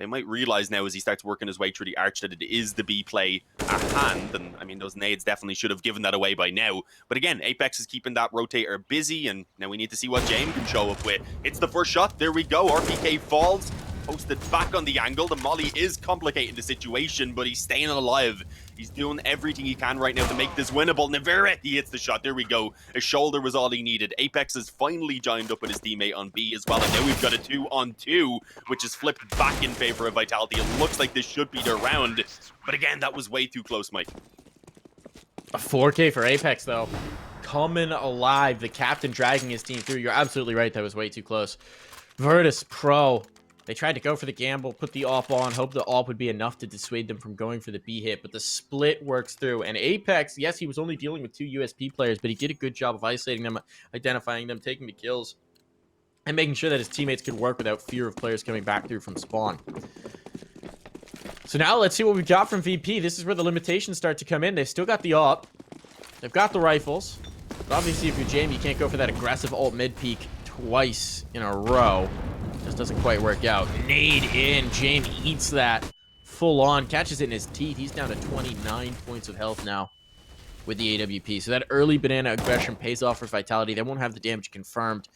they might realize now as he starts working his way through the arch that it is the B play at hand. And I mean, those nades definitely should have given that away by now. But again, Apex is keeping that rotator busy, and now we need to see what James can show up with. It's the first shot. There we go. RPK falls. Posted back on the angle. The molly is complicating the situation, but he's staying alive. He's doing everything he can right now to make this winnable. Navira, he hits the shot. There we go. A shoulder was all he needed. Apex has finally joined up with his teammate on B as well, and now we've got a 2-on-2, which is flipped back in favor of Vitality. It looks like this should be their round, but again, that was way too close, Mike. A 4K for Apex, though. Coming alive. The captain dragging his team through. You're absolutely right. That was way too close. Virtus.pro. They tried to go for the gamble, put the AWP on, hope the AWP would be enough to dissuade them from going for the B hit, but the split works through. And Apex, yes, he was only dealing with 2 USP players, but he did a good job of isolating them, identifying them, taking the kills, and making sure that his teammates could work without fear of players coming back through from spawn. So now let's see what we've got from VP. This is where the limitations start to come in. They've still got the AWP. They've got the rifles. But obviously, if you're Jamie, you can't go for that aggressive ult mid peek twice in a row. Just doesn't quite work out. Nade in. Jamie eats that full on. Catches it in his teeth. He's down to 29 points of health now with the AWP. So that early banana aggression pays off for Vitality. They won't have the damage confirmed,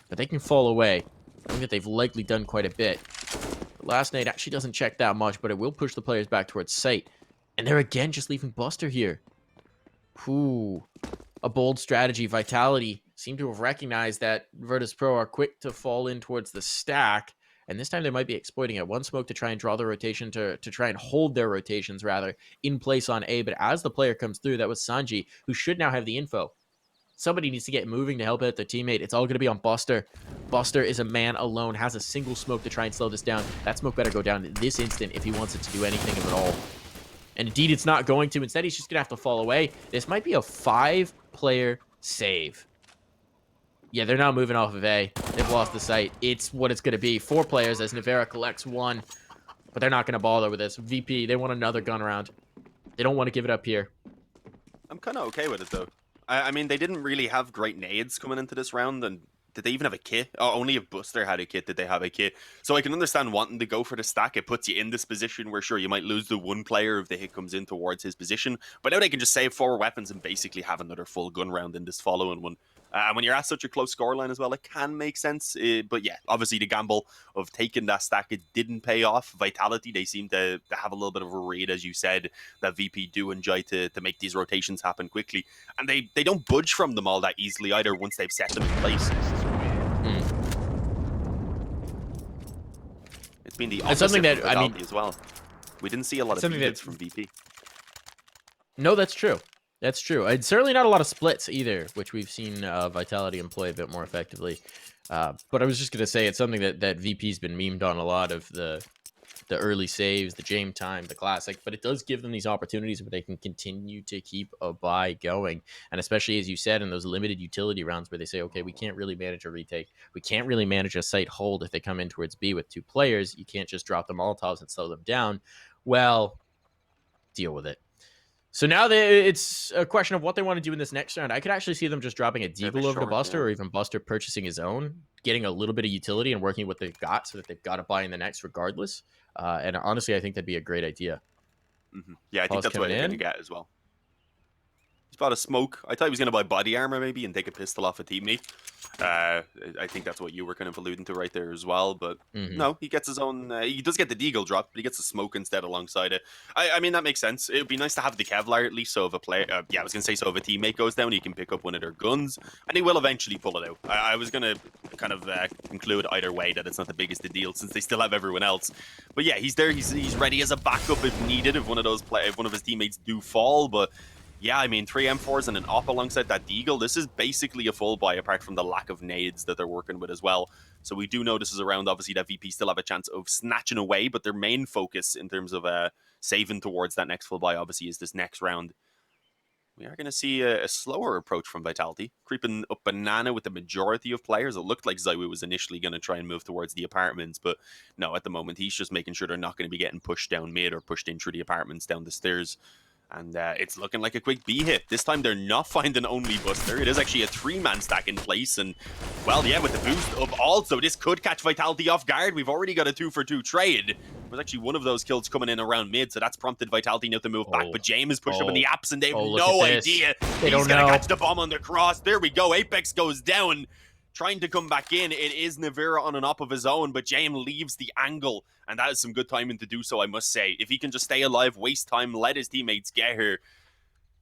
but they can fall away. I think that they've likely done quite a bit. The last nade actually doesn't check that much, but it will push the players back towards site. And they're again just leaving Buster here. Ooh. A bold strategy. Vitality seem to have recognized that Virtus.pro are quick to fall in towards the stack, and this time they might be exploiting it. One smoke to try and draw the rotation, to try and hold their rotations, rather, in place on A, but as the player comes through, that was Sanji, who should now have the info. Somebody needs to get moving to help out their teammate. It's all going to be on Buster. Buster is a man alone, has a single smoke to try and slow this down. That smoke better go down this instant if he wants it to do anything of it all. And indeed, it's not going to. Instead, he's just going to have to fall away. This might be a 5-player save. Yeah, they're now moving off of A. They've lost the site. It's what it's going to be. 4 players as Navera collects 1. But they're not going to bother with this. VP, they want another gun round. They don't want to give it up here. I'm kind of okay with it, though. I mean, they didn't really have great nades coming into this round, and did they even have a kit? Oh, only if Buster had a kit did they have a kit. So I can understand wanting to go for the stack. It puts you in this position where, sure, you might lose the one player if the hit comes in towards his position. But now they can just save 4 weapons and basically have another full gun round in this following one. When you're at such a close scoreline as well, it can make sense. But yeah, obviously the gamble of taking that stack, it didn't pay off. Vitality, they seem to have a little bit of a read, as you said, that VP do enjoy to make these rotations happen quickly. And they don't budge from them all that easily either once they've set them in place. It's been the opposite something that, for Vitality as well. We didn't see a lot of hits from VP. No, that's true. That's true. And certainly not a lot of splits either, which we've seen Vitality employ a bit more effectively. But I was just going to say it's something that VP's been memed on a lot of the early saves, the Jame time, the classic, but it does give them these opportunities where they can continue to keep a buy going. And especially, as you said, in those limited utility rounds where they say, okay, we can't really manage a retake. We can't really manage a site hold if they come in towards B with 2 players. You can't just drop the Molotovs and slow them down. Well, deal with it. So now it's a question of what they want to do in this next round. I could actually see them just dropping a Deagle over to Buster, or even Buster purchasing his own, getting a little bit of utility and working with what they've got so that they've got to buy in the next regardless. And honestly, I think that'd be a great idea. Yeah, I think that's what they're going to get as well. He's bought a smoke. I thought he was going to buy body armor maybe and take a pistol off a teammate. I think that's what you were kind of alluding to right there as well. But no, he gets his own. He does get the Deagle drop, but he gets the smoke instead alongside it. I mean, that makes sense. It would be nice to have the Kevlar at least. So if a player, I was going to say, so if a teammate goes down, he can pick up one of their guns, and he will eventually pull it out. I was going to kind of conclude either way that it's not the biggest of deal since they still have everyone else. But yeah, he's there. He's ready as a backup if needed. If one of his teammates do fall, but. Yeah, I mean, 3 M4s and an op alongside that Deagle. This is basically a full buy apart from the lack of nades that they're working with as well. So we do know this is a round, obviously, that VP still have a chance of snatching away, but their main focus in terms of saving towards that next full buy, obviously, is this next round. We are going to see a slower approach from Vitality, creeping up banana with the majority of players. It looked like Zywoo was initially going to try and move towards the apartments, but no, at the moment, he's just making sure they're not going to be getting pushed down mid or pushed in through the apartments down the stairs. And it's looking like a quick B hit. This time they're not finding only Buster. It is actually a 3-man stack in place. And, well, yeah, with the boost of also, this could catch Vitality off guard. We've already got a 2-for-2 trade. was actually one of those kills coming in around mid, so that's prompted Vitality now to move back. But James pushed up in the apps, and they have no idea They he's don't going to know. catch the bomb on the cross. There we go. Apex goes down, trying to come back in. It is Navira on an op of his own, but James leaves the angle, and that is some good timing to do so, I must say. If he can just stay alive, waste time, let his teammates get here,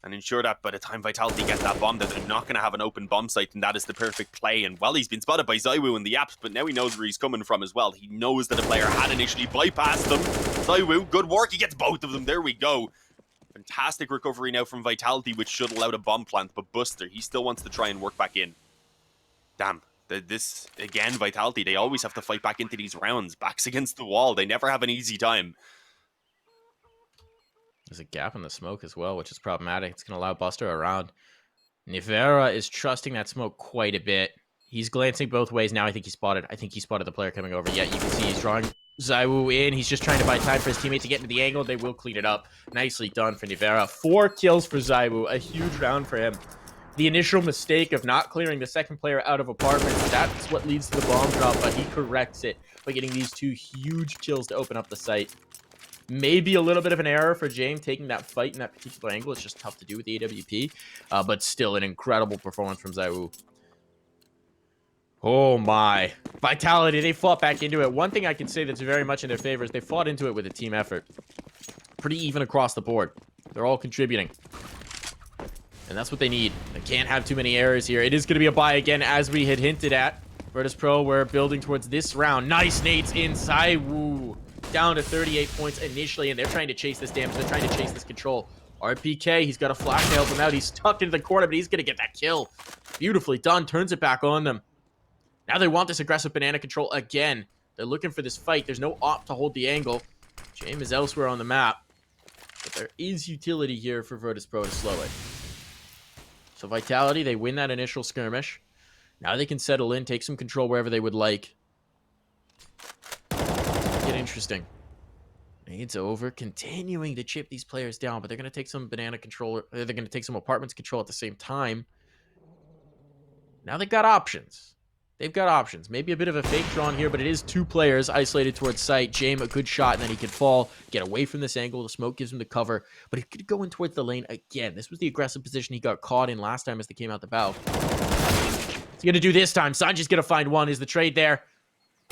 and ensure that by the time Vitality get that bomb, that they're not going to have an open bomb site, and that is the perfect play. And, well, he's been spotted by ZywOo in the apps, but now he knows where he's coming from as well. He knows that a player had initially bypassed them. ZywOo, good work. He gets both of them. There we go. Fantastic recovery now from Vitality, which should allow the bomb plant, but Buster, he still wants to try and work back in. Damn. This, again, Vitality, they always have to fight back into these rounds. Backs against the wall. They never have an easy time. There's a gap in the smoke as well, which is problematic. It's going to allow Buster around. Nivera is trusting that smoke quite a bit. He's glancing both ways. Now I think he spotted the player coming over. Yeah, you can see he's drawing ZywOo in. He's just trying to buy time for his teammate to get into the angle. They will clean it up. Nicely done for Nivera. 4 kills for ZywOo. A huge round for him. The initial mistake of not clearing the second player out of apartments, that's what leads to the bomb drop, but he corrects it by getting these 2 huge kills to open up the site. Maybe a little bit of an error for James taking that fight in that particular angle. It's just tough to do with the AWP, but still an incredible performance from ZywOo. Oh my. Vitality, they fought back into it. One thing I can say that's very much in their favor is they fought into it with a team effort. Pretty even across the board. They're all contributing. And that's what they need. They can't have too many errors here. It is going to be a buy again, as we had hinted at. Virtus.pro, we're building towards this round. Nice nades in ZywOo. Down to 38 points initially, and they're trying to chase this damage. They're trying to chase this control. RPK, he's got a flash to help him out. He's tucked into the corner, but he's going to get that kill. Beautifully done. Turns it back on them. Now they want this aggressive banana control again. They're looking for this fight. There's no op to hold the angle. James is elsewhere on the map. But there is utility here for Virtus.pro to slow it. So Vitality, they win that initial skirmish. Now they can settle in, take some control wherever they would like. Get interesting. Nades over, continuing to chip these players down, but they're going to take some banana control. They're going to take some apartments control at the same time. Now they've got options. They've got options. Maybe a bit of a fake drawn here, but it is 2 players isolated towards site. James, a good shot, and then he could fall, get away from this angle. The smoke gives him the cover, but he could go in towards the lane again. This was the aggressive position he got caught in last time as they came out the bow. What's he going to do this time? Sanji's going to find one. Is the trade there?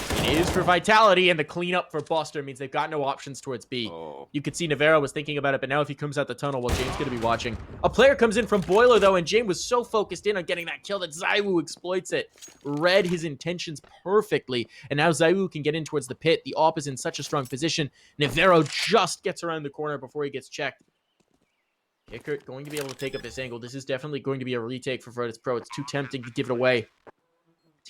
It is for Vitality, and the cleanup for Buster means they've got no options towards B. Oh. You could see Navera was thinking about it, but now if he comes out the tunnel, well, James going to be watching. A player comes in from Boiler, though, and James was so focused in on getting that kill that ZywOo exploits it. Read his intentions perfectly, and now ZywOo can get in towards the pit. The op is in such a strong position. Navero just gets around the corner before he gets checked. Kickert going to be able to take up this angle. This is definitely going to be a retake for Virtus.pro. It's too tempting to give it away.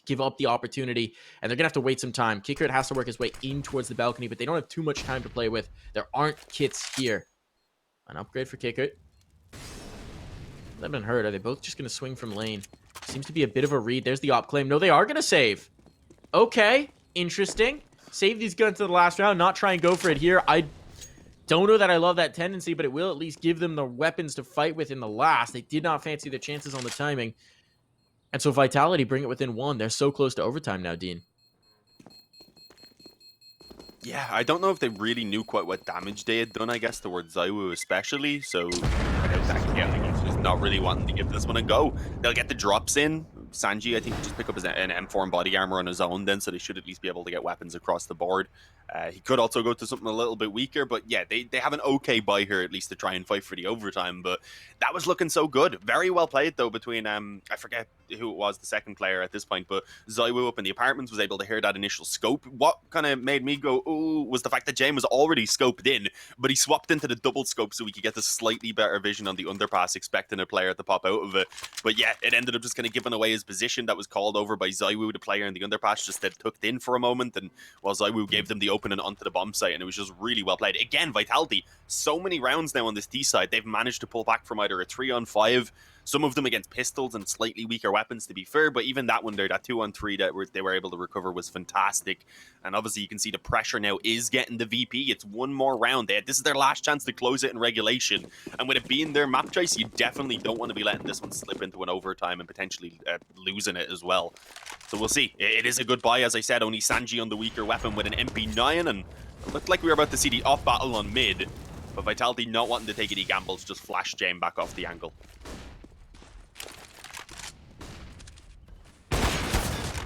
Give up the opportunity, and they're gonna have to wait some time. Kickert has to work his way in towards the balcony, but they don't have too much time to play with. There aren't kits here. An upgrade for Kickert. They haven't heard. Are they both just gonna swing from lane? Seems to be a bit of a read. There's the op claim. No, they are gonna save. Okay, interesting. Save these guns to the last round, not try and go for it here. I don't know that I love that tendency, but it will at least give them the weapons to fight with in the last. They did not fancy their chances on the timing. And so Vitality bring it within 1. They're so close to overtime now, Dean. Yeah, I don't know if they really knew quite what damage they had done, I guess, towards ZywOo especially. So, without that killing, it's just not really wanting to give this one a go. They'll get the drops in. Sanji, I think, just pick up an M4 and body armor on his own then, so they should at least be able to get weapons across the board. He could also go to something a little bit weaker, but yeah, they have an okay buy here at least to try and fight for the overtime, but that was looking so good. Very well played, though, between, I forget who it was, the second player at this point, but ZywOo up in the apartments was able to hear that initial scope. What kind of made me go, ooh, was the fact that James was already scoped in, but he swapped into the double scope so he could get the slightly better vision on the underpass, expecting a player to pop out of it. But yeah, it ended up just kind of giving away his position. That was called over by ZywOo, the player in the underpass, just that tucked in for a moment, and while ZywOo gave them the open and onto the bomb site, and it was just really well played. Again, Vitality, so many rounds now on this T side, they've managed to pull back from either a 3-on-5, some of them against pistols and slightly weaker weapons, to be fair, but even that one there, that 2-on-3 that they were able to recover was fantastic. And obviously you can see the pressure now is getting the VP. It's one more round. This is their last chance to close it in regulation, and with it being their map choice, you definitely don't want to be letting this one slip into an overtime and potentially losing it as well. So we'll see. It is a good buy, as I said. Only Sanji on the weaker weapon with an MP9, and It looked like we were about to see the off battle on mid, but Vitality not wanting to take any gambles, just flash Jame back off the angle.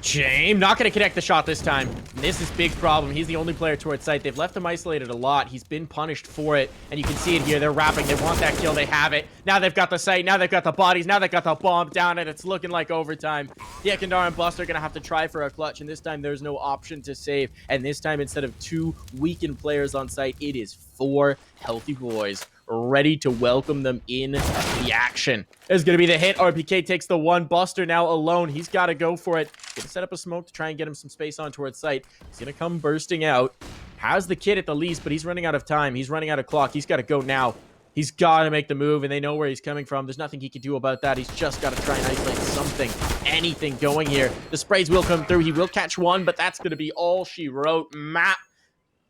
Jame not going to connect the shot this time. This is big problem. He's the only player towards site. They've left him isolated a lot. He's been punished for it, and you can see it here. They're wrapping. They want that kill. They have it. Now they've got the site. Now they've got the bodies. Now they've got the bomb down, and it's looking like overtime. The Ekandar and Bust are going to have to try for a clutch, and this time there's no option to save. And this time, instead of 2 weakened players on site, it is 4 healthy boys ready to welcome them in the action. There's going to be the hit. RPK takes the one. Buster now alone. He's got to go for it. Going to set up a smoke to try and get him some space on towards site. He's going to come bursting out. Has the kid at the least, but he's running out of time. He's running out of clock. He's got to go now. He's got to make the move, and they know where he's coming from. There's nothing he can do about that. He's just got to try and isolate something, anything going here. The sprays will come through. He will catch one, but that's going to be all she wrote. Map.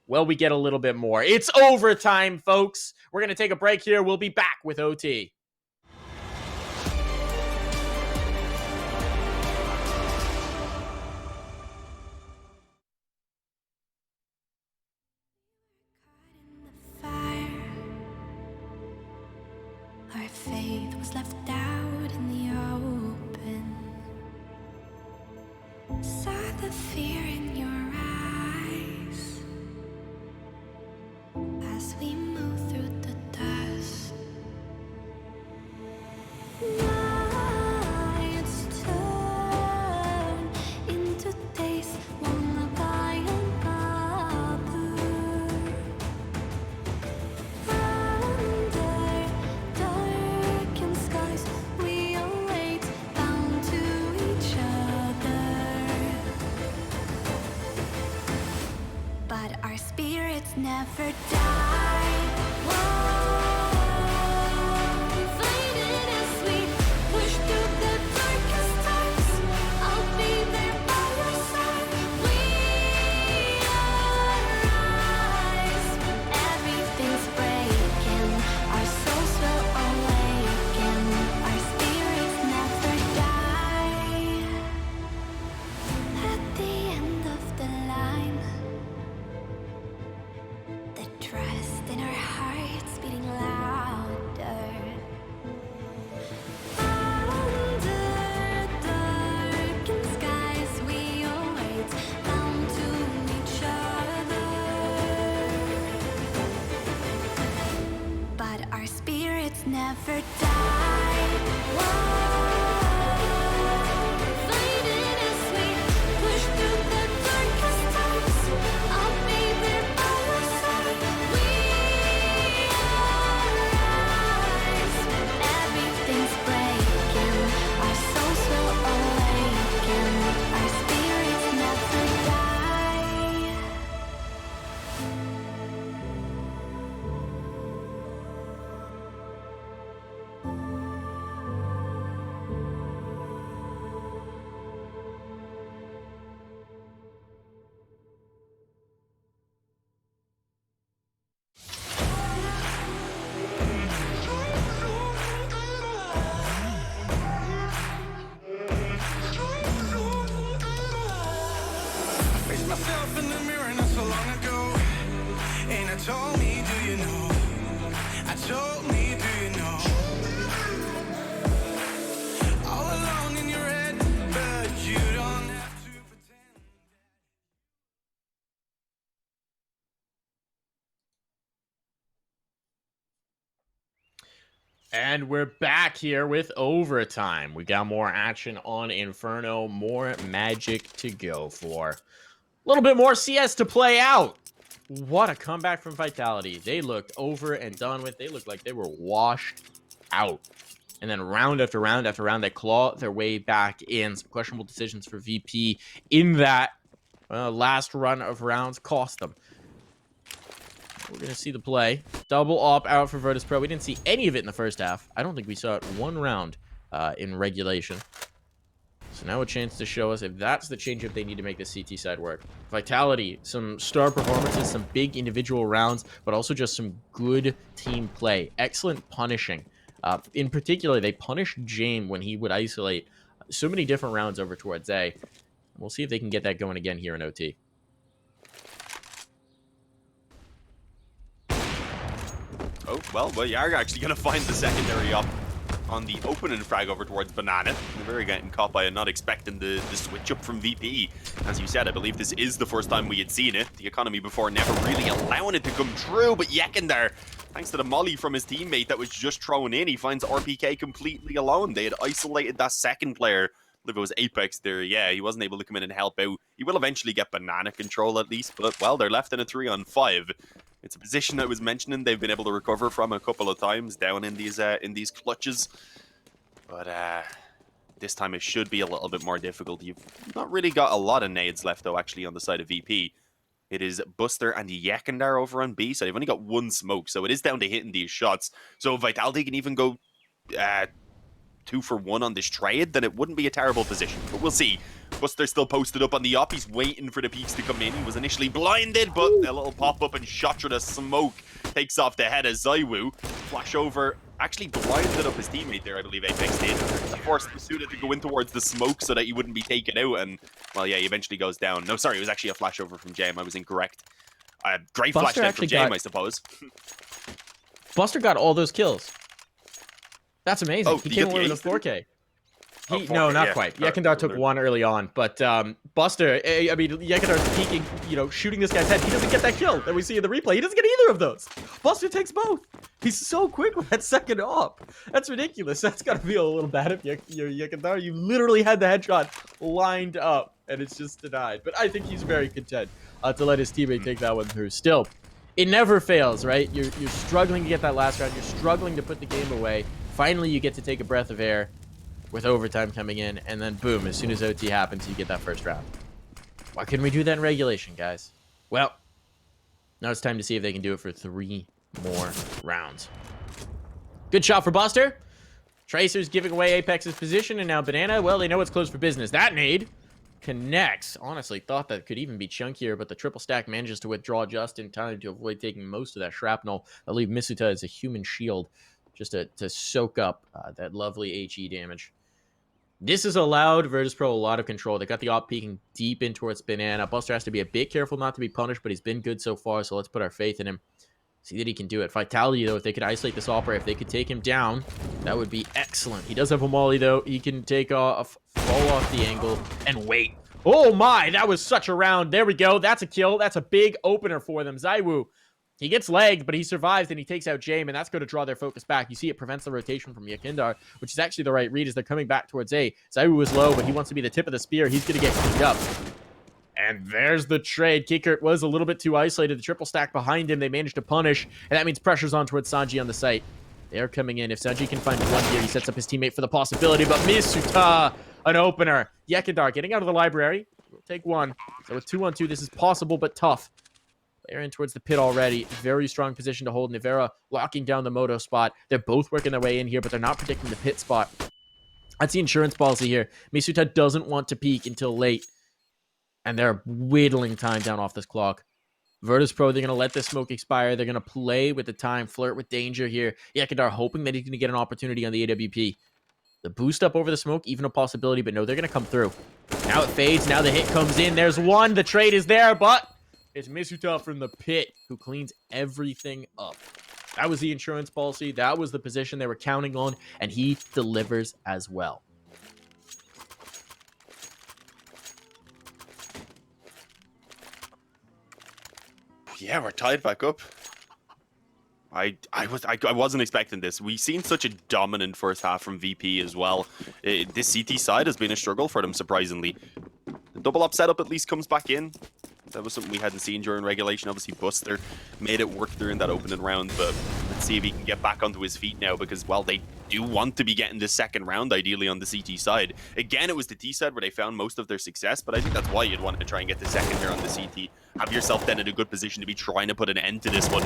Well, we get a little bit more. It's overtime, folks. We're going to take a break here. We'll be back with OT. Our faith was left out in the open. Saw the fear in your eyes as we move through the dust. Nights turn into days, one by another. Under darkened skies, we await, bound to each other. But our spirits never die. Faded as we push through the darkest times. I'll be there by your side. We arise. Everything's breaking. Our souls will awaken. Our spirits never die. At the end of the line, the trust in our hearts beating louder. Under darkened skies, we await, bound to each other. But our spirits never die. Faded as we push through the darkest times. I'll be there by your side. We arise. Everything's breaking. Our souls will awaken. Our spirits never die. Face myself in the mirror not so long ago, and I told me, do you know? I told me, do you know? All alone in your head, but you don't have to pretend. And we're back here with overtime. We got more action on Inferno, more magic to go for. A little bit more CS to play out. What a comeback from Vitality. They looked over and done with. They looked like they were washed out. And then round after round after round, they claw their way back in. Some questionable decisions for VP in that last run of rounds cost them. We're going to see the play. Double op out for Virtus.pro. We didn't see any of it in the first half. I don't think we saw it one round in regulation. So now a chance to show us if that's the change-up they need to make the CT side work. Vitality, some star performances, some big individual rounds, but also just some good team play. Excellent punishing. In particular, they punished Jame when he would isolate so many different rounds over towards A. We'll see if they can get that going again here in OT. Oh, well, you are actually going to find the secondary up on the opening frag over towards Banana. They're getting caught by not expecting the switch up from VP. As you said, I believe this is the first time we had seen it. The economy before never really allowing it to come true, but Yekindar, thanks to the molly from his teammate that was just thrown in, he finds RPK completely alone. They had isolated that second player. I believe it was Apex there. Yeah, he wasn't able to come in and help out. He will eventually get Banana control at least, but, well, they're left in a 3-on-5. It's a position I was mentioning they've been able to recover from a couple of times down in these clutches. But this time it should be a little bit more difficult. You've not really got a lot of nades left, though, actually, on the side of VP. It is Buster and Yekindar over on B, so they've only got one smoke, so it is down to hitting these shots. So if Vitality can even go 2 for 1 on this trade, then it wouldn't be a terrible position. But we'll see. Buster still posted up on the op. He's waiting for the peaks to come in. He was initially blinded, but a little pop-up and shot through the smoke takes off the head of Zaiwu. Flash over. Actually blinded up his teammate there, I believe Apex did. He forced Masuda to go in towards the smoke so that he wouldn't be taken out. And, well, yeah, he eventually goes down. No, sorry, it was actually a flash over from Jame. I was incorrect. Great flash down from Jame, I suppose. Buster got all those kills. That's amazing. Oh, he came away with a 4K. No, 4K, not yeah. quite. Yekindar took one early on, but Buster, I mean, Yekindar's peeking, shooting this guy's head. He doesn't get that kill that we see in the replay. He doesn't get either of those. Buster takes both. He's so quick with that second op. That's ridiculous. That's got to feel a little bad if you're Yekindar. You literally had the headshot lined up, and it's just denied. But I think he's very content to let his teammate take that one through. Still, it never fails, right? You're struggling to get that last round. You're struggling to put the game away. Finally, you get to take a breath of air with overtime coming in, and then boom, as soon as OT happens, you get that first round. Why couldn't we do that in regulation, guys? Well, now it's time to see if they can do it for 3 more rounds. Good shot for Buster. Tracer's giving away Apex's position, and now Banana, well, they know it's closed for business. That nade connects. Honestly, thought that could even be chunkier, but the triple stack manages to withdraw just in time to avoid taking most of that shrapnel. I leave Misuta as a human shield just to soak up that lovely HE damage. This has allowed Virtus.pro a lot of control. They got the op peeking deep in towards Banana. Buster has to be a bit careful not to be punished, but he's been good so far, so let's put our faith in him. See that he can do it. Vitality, though, if they could isolate this operator, if they could take him down, that would be excellent. He does have a molly, though. He can take off, fall off the angle, and wait. Oh, my! That was such a round. There we go. That's a kill. That's a big opener for them. Zaiwu, he gets lagged, but he survives, and he takes out Jame, and that's going to draw their focus back. You see it prevents the rotation from Yekindar, which is actually the right read as they're coming back towards A. Zaiwu is low, but he wants to be the tip of the spear. He's going to get cleaned up. And there's the trade. Kickert was a little bit too isolated. The triple stack behind him, they managed to punish, and that means pressure's on towards Sanji on the site. They are coming in. If Sanji can find one here, he sets up his teammate for the possibility, but Misuta, an opener. Yekindar getting out of the library. We'll take one. So with 2-on-2, this is possible, but tough. They're in towards the pit already. Very strong position to hold. Nivera locking down the moto spot. They're both working their way in here, but they're not predicting the pit spot. That's the insurance policy here. Misuta doesn't want to peek until late. And they're whittling time down off this clock. Virtus.pro, they're going to let this smoke expire. They're going to play with the time, flirt with danger here. Yekindar hoping that he's going to get an opportunity on the AWP. The boost up over the smoke, even a possibility, but no, they're going to come through. Now it fades. Now the hit comes in. There's one. The trade is there, but it's Misuta from the pit who cleans everything up. That was the insurance policy. That was the position they were counting on, and he delivers as well. Yeah, we're tied back up. I wasn't expecting this. We've seen such a dominant first half from VP as well. This CT side has been a struggle for them, surprisingly. The double up setup at least comes back in. That was something we hadn't seen during regulation. Obviously, Buster made it work during that opening round, but let's see if he can get back onto his feet now because, well, they do want to be getting this second round, ideally, on the CT side. Again, it was the T side where they found most of their success, but I think that's why you'd want to try and get the second here on the CT. Have yourself then in a good position to be trying to put an end to this one.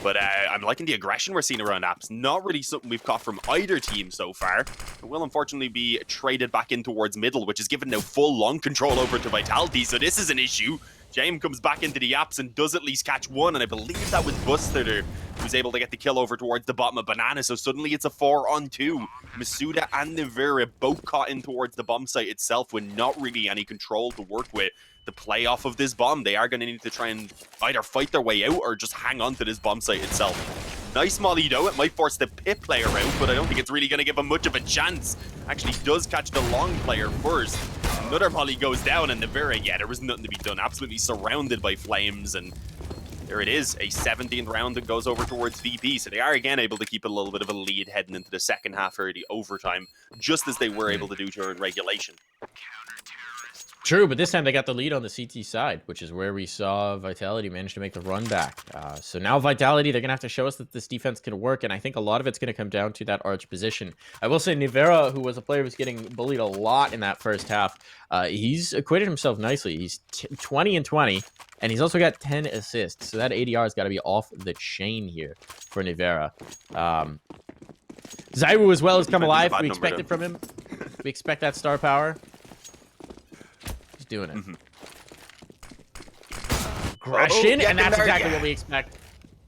But I'm liking the aggression we're seeing around apps. Not really something we've caught from either team so far. It will unfortunately be traded back in towards middle, which is given now full long control over to Vitality, so this is an issue. Jame comes back into the apps and does at least catch one, and I believe that was Buster who's able to get the kill over towards the bottom of Banana, so suddenly it's a 4-on-2. Masuda and Nivera both caught in towards the bomb site itself with not really any control to work with. The play off of this bomb, they are going to need to try and either fight their way out or just hang on to this bomb site itself. Nice molly though, it might force the pit player out, but I don't think it's really going to give him much of a chance. Actually does catch the long player first. Another molly goes down, and Nivera, yeah, there was nothing to be done. Absolutely surrounded by flames, and there it is, a 17th round that goes over towards VP. So they are again able to keep a little bit of a lead heading into the second half or the overtime, just as they were able to do during regulation. True, but this time they got the lead on the CT side, which is where we saw Vitality manage to make the run back. So now Vitality, they're going to have to show us that this defense can work, and I think a lot of it's going to come down to that arch position. I will say Nivera, who was a player who was getting bullied a lot in that first half, he's acquitted himself nicely. He's 20 and 20, and he's also got 10 assists. So that ADR has got to be off the chain here for Nivera. Zaiwu as well has come alive. We expect it from him. We expect that star power. Doing it. Aggression, and that's exactly what we expect.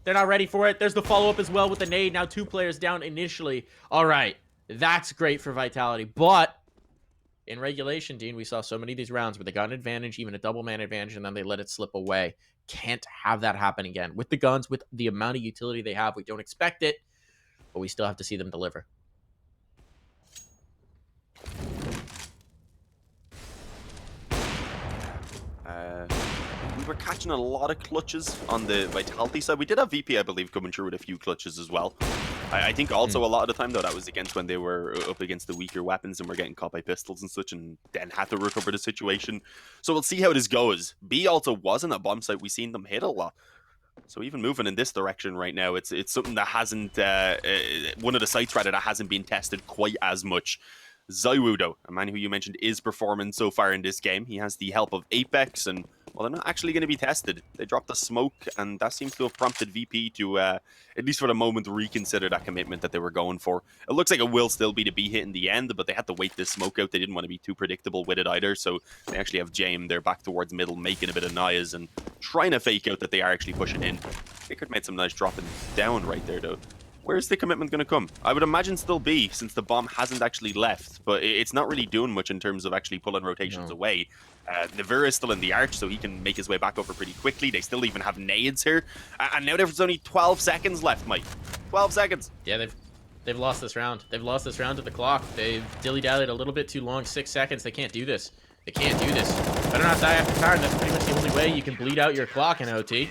They're not ready for it. There's the follow-up as well with the nade. Now 2 players down initially. All right, that's great for Vitality. But in regulation, Dean, we saw so many of these rounds where they got an advantage, even a double man advantage, and then they let it slip away. Can't have that happen again. With the guns, with the amount of utility they have, we don't expect it, but we still have to see them deliver. We were catching a lot of clutches on the Vitality side. We did have VP, I believe, coming through with a few clutches as well. I think also a lot of the time, though, that was against when they were up against the weaker weapons and were getting caught by pistols and such, and then had to recover the situation. So we'll see how this goes. B also wasn't a bomb site. We've seen them hit a lot. So even moving in this direction right now, it's something that hasn't, one of the sites, rather, that hasn't been tested quite as much. Zaiwu, though, a man who you mentioned is performing so far in this game. He has the help of Apex, and well, they're not actually going to be tested. They dropped the smoke, and that seems to have prompted VP to, at least for the moment, reconsider that commitment that they were going for. It looks like it will still be the B hit in the end, but they had to wait this smoke out. They didn't want to be too predictable with it either, so they actually have James there back towards middle, making a bit of noise and trying to fake out that they are actually pushing in. Pickard made some nice dropping down right there, though. Where's the commitment going to come? I would imagine still B, since the bomb hasn't actually left, but it's not really doing much in terms of actually pulling rotations away. Nivera is still in the arch, so he can make his way back over pretty quickly. They still even have nades here. And now there's only 12 seconds left, Mike. 12 seconds. Yeah, they've lost this round. They've lost this round to the clock. They've dilly-dallied a little bit too long. 6 seconds. They can't do this. They can't do this. Better not die after turn. That's pretty much the only way you can bleed out your clock in OT.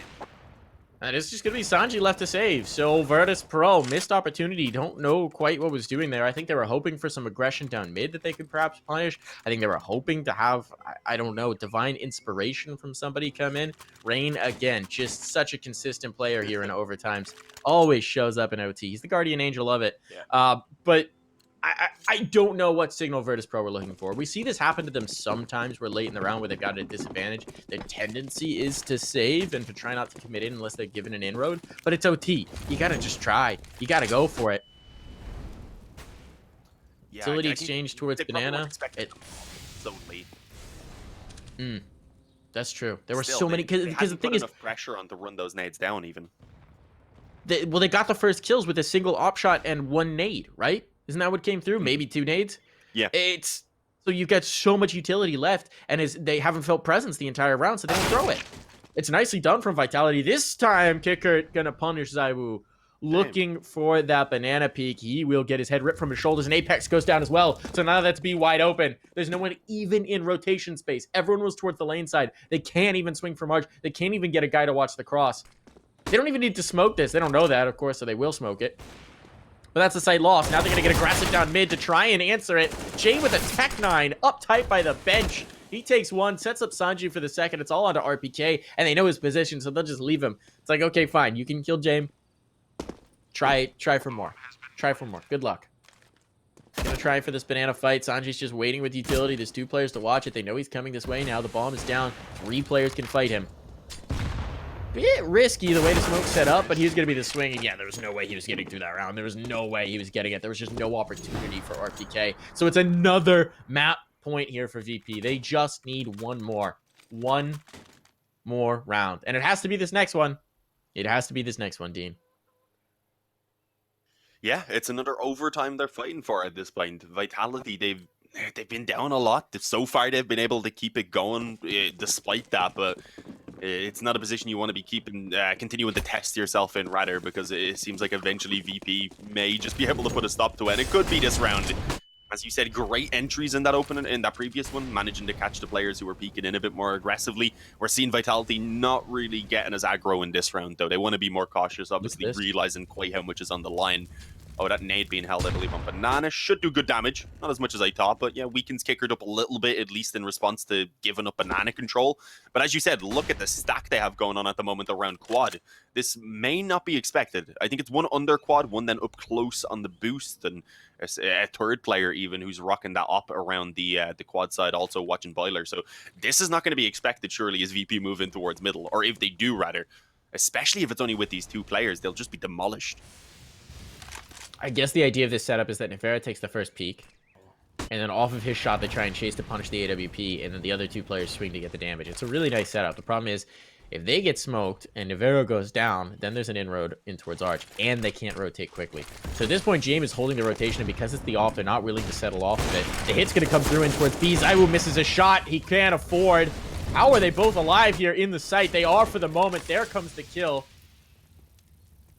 And it's just going to be Sanji left to save. So Virtus.pro, missed opportunity. Don't know quite what was doing there. I think they were hoping for some aggression down mid that they could perhaps punish. I think they were hoping to have, I don't know, divine inspiration from somebody come in. Rain, again, just such a consistent player here in overtimes. Always shows up in OT. He's the guardian angel of it. Yeah. But I don't know what signal Virtus.pro were looking for. We see this happen to them sometimes. We're late in the round where they've got a disadvantage. Their tendency is to save and to try not to commit in unless they're given an inroad. But it's OT. You got to just try. You got to go for it. Yeah, Utility exchange towards Banana. That's true. There were so many. Because the thing is, enough pressure on to run those nades down even. They got the first kills with a single op shot and 1 nade, right? Isn't that what came through? Maybe 2 nades? Yeah. It's so you've got so much utility left, and they haven't felt presence the entire round, so they don't throw it. It's nicely done from Vitality. This time, Kicker gonna punish Zaiwu. Looking for that banana peek. He will get his head ripped from his shoulders, and Apex goes down as well. So now that's B wide open. There's no one even in rotation space. Everyone was towards the lane side. They can't even swing from arch. They can't even get a guy to watch the cross. They don't even need to smoke this. They don't know that, of course, so they will smoke it. But that's the side loss. Now they're going to get aggressive down mid to try and answer it. Jay with a Tech 9 up tight by the bench. He takes 1, sets up Sanji for the second. It's all onto RPK, and they know his position, so they'll just leave him. It's like, okay, fine. You can kill James. Try for more. Try for more. Good luck. Gonna try for this banana fight. Sanji's just waiting with utility. There's 2 players to watch it. They know he's coming this way now. The bomb is down. 3 players can fight him. Bit risky the way the smoke's set up, but he's going to be the swinging. Yeah, there was no way he was getting through that round. There was no way he was getting it. There was just no opportunity for RPK. So it's another map point here for VP. They just need 1 more. 1 more round. And it has to be this next one. It has to be this next one, Dean. Yeah, it's another overtime they're fighting for at this point. Vitality, they've been down a lot. So far, they've been able to keep it going despite that, but It's not a position you want to be continuing to test yourself in, rather, because it seems like eventually VP may just be able to put a stop to it. And it could be this round. As you said, great entries in that previous one, managing to catch the players who were peeking in a bit more aggressively. We're seeing Vitality not really getting as aggro in this round, though. They want to be more cautious, obviously realizing quite how much is on the line. Oh, that nade being held, I believe, on Banana should do good damage. Not as much as I thought, but yeah, weakens Kickered up a little bit, at least in response to giving up Banana control. But as you said, look at the stack they have going on at the moment around quad. This may not be expected. I think it's one under quad, one then up close on the boost, and a third player even who's rocking that up around the quad side, also watching Boiler. So this is not going to be expected, surely, as VP move in towards middle, or if they do, rather. Especially if it's only with these two players, they'll just be demolished. I guess the idea of this setup is that Nefera takes the first peek, and then off of his shot, they try and chase to punish the AWP, and then the other two players swing to get the damage. It's a really nice setup. The problem is, if they get smoked and Nefera goes down, then there's an inroad in towards Arch, and they can't rotate quickly. So at this point, James is holding the rotation, and because it's the off, they're not willing to settle off of it. The hit's going to come through in towards B. Zywoo misses a shot. He can't afford. How are they both alive here in the site? They are for the moment. There comes the kill.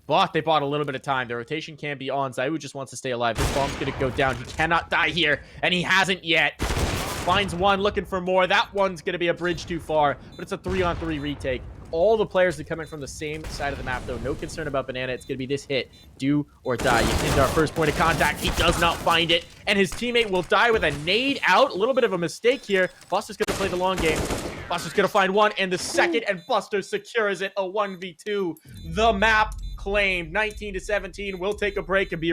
But they bought a little bit of time. The rotation can't be on. Zywoo just wants to stay alive. This bomb's going to go down. He cannot die here, and he hasn't yet. Finds one, looking for more. That one's going to be a bridge too far, but it's a 3-on-3 retake. All the players are coming from the same side of the map, though. No concern about Banana. It's going to be this hit. Do or die. Into our first point of contact. He does not find it, and his teammate will die with a nade out. A little bit of a mistake here. Buster's going to play the long game. Buster's going to find one, and the second, and Buster secures it. A 1v2. The map claimed. 19-17. We'll take a break and be right